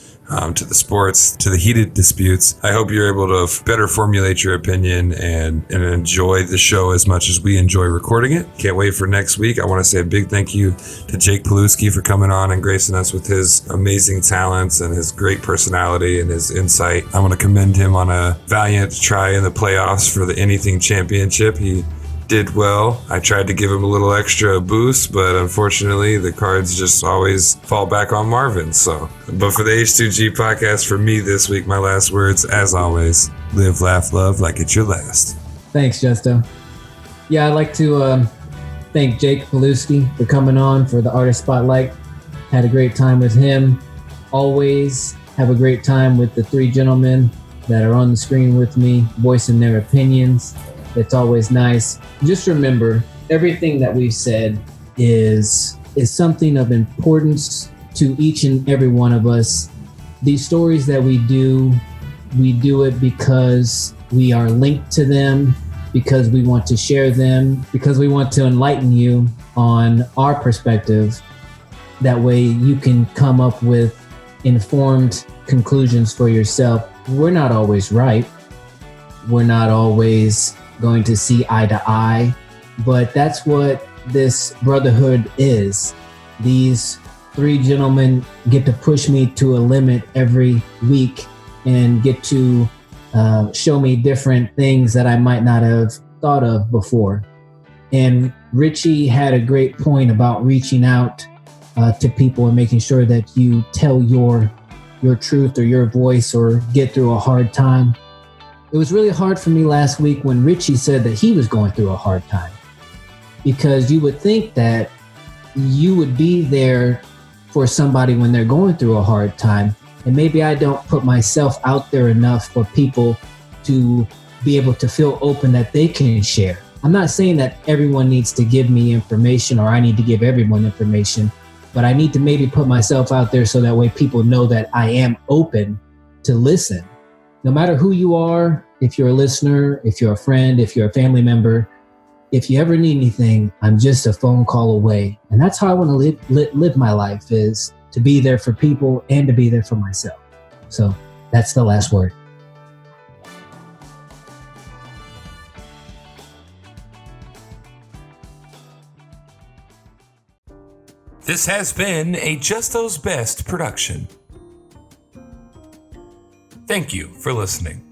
to the sports, to the heated disputes. I hope you're able to better formulate your opinion and enjoy the show as much as we enjoy recording it. Can't wait for next week. I want to say a big thank you to Jake Pilewski for coming on and gracing us with his amazing talents and his great personality and his insight. I want to commend him on a valiant try in the playoffs for the Anything Championship. He did well. I tried to give him a little extra boost, but unfortunately the cards just always fall back on Marvin. But for the H2G podcast, for me this week, my last words, as always, live, laugh, love like it's your last. Thanks, Justo. Yeah, I'd like to thank Jake Pilewski for coming on for the Artist Spotlight. Had a great time with him. Always have a great time with the three gentlemen that are on the screen with me, voicing their opinions. It's always nice. Just remember, everything that we've said is something of importance to each and every one of us. These stories that we do it because we are linked to them, because we want to share them, because we want to enlighten you on our perspective. That way you can come up with informed conclusions for yourself. We're not always right. We're not always going to see eye to eye, but that's what this brotherhood is. These three gentlemen get to push me to a limit every week and get to show me different things that I might not have thought of before. And Richie had a great point about reaching out to people and making sure that you tell your truth or your voice or get through a hard time. It was really hard for me last week when Richie said that he was going through a hard time, because you would think that you would be there for somebody when they're going through a hard time. And maybe I don't put myself out there enough for people to be able to feel open that they can share. I'm not saying that everyone needs to give me information or I need to give everyone information, but I need to maybe put myself out there so that way people know that I am open to listen. No matter who you are, if you're a listener, if you're a friend, if you're a family member, if you ever need anything, I'm just a phone call away. And that's how I want to live my life, is to be there for people and to be there for myself. So that's the last word. This has been a Justo's Best production. Thank you for listening.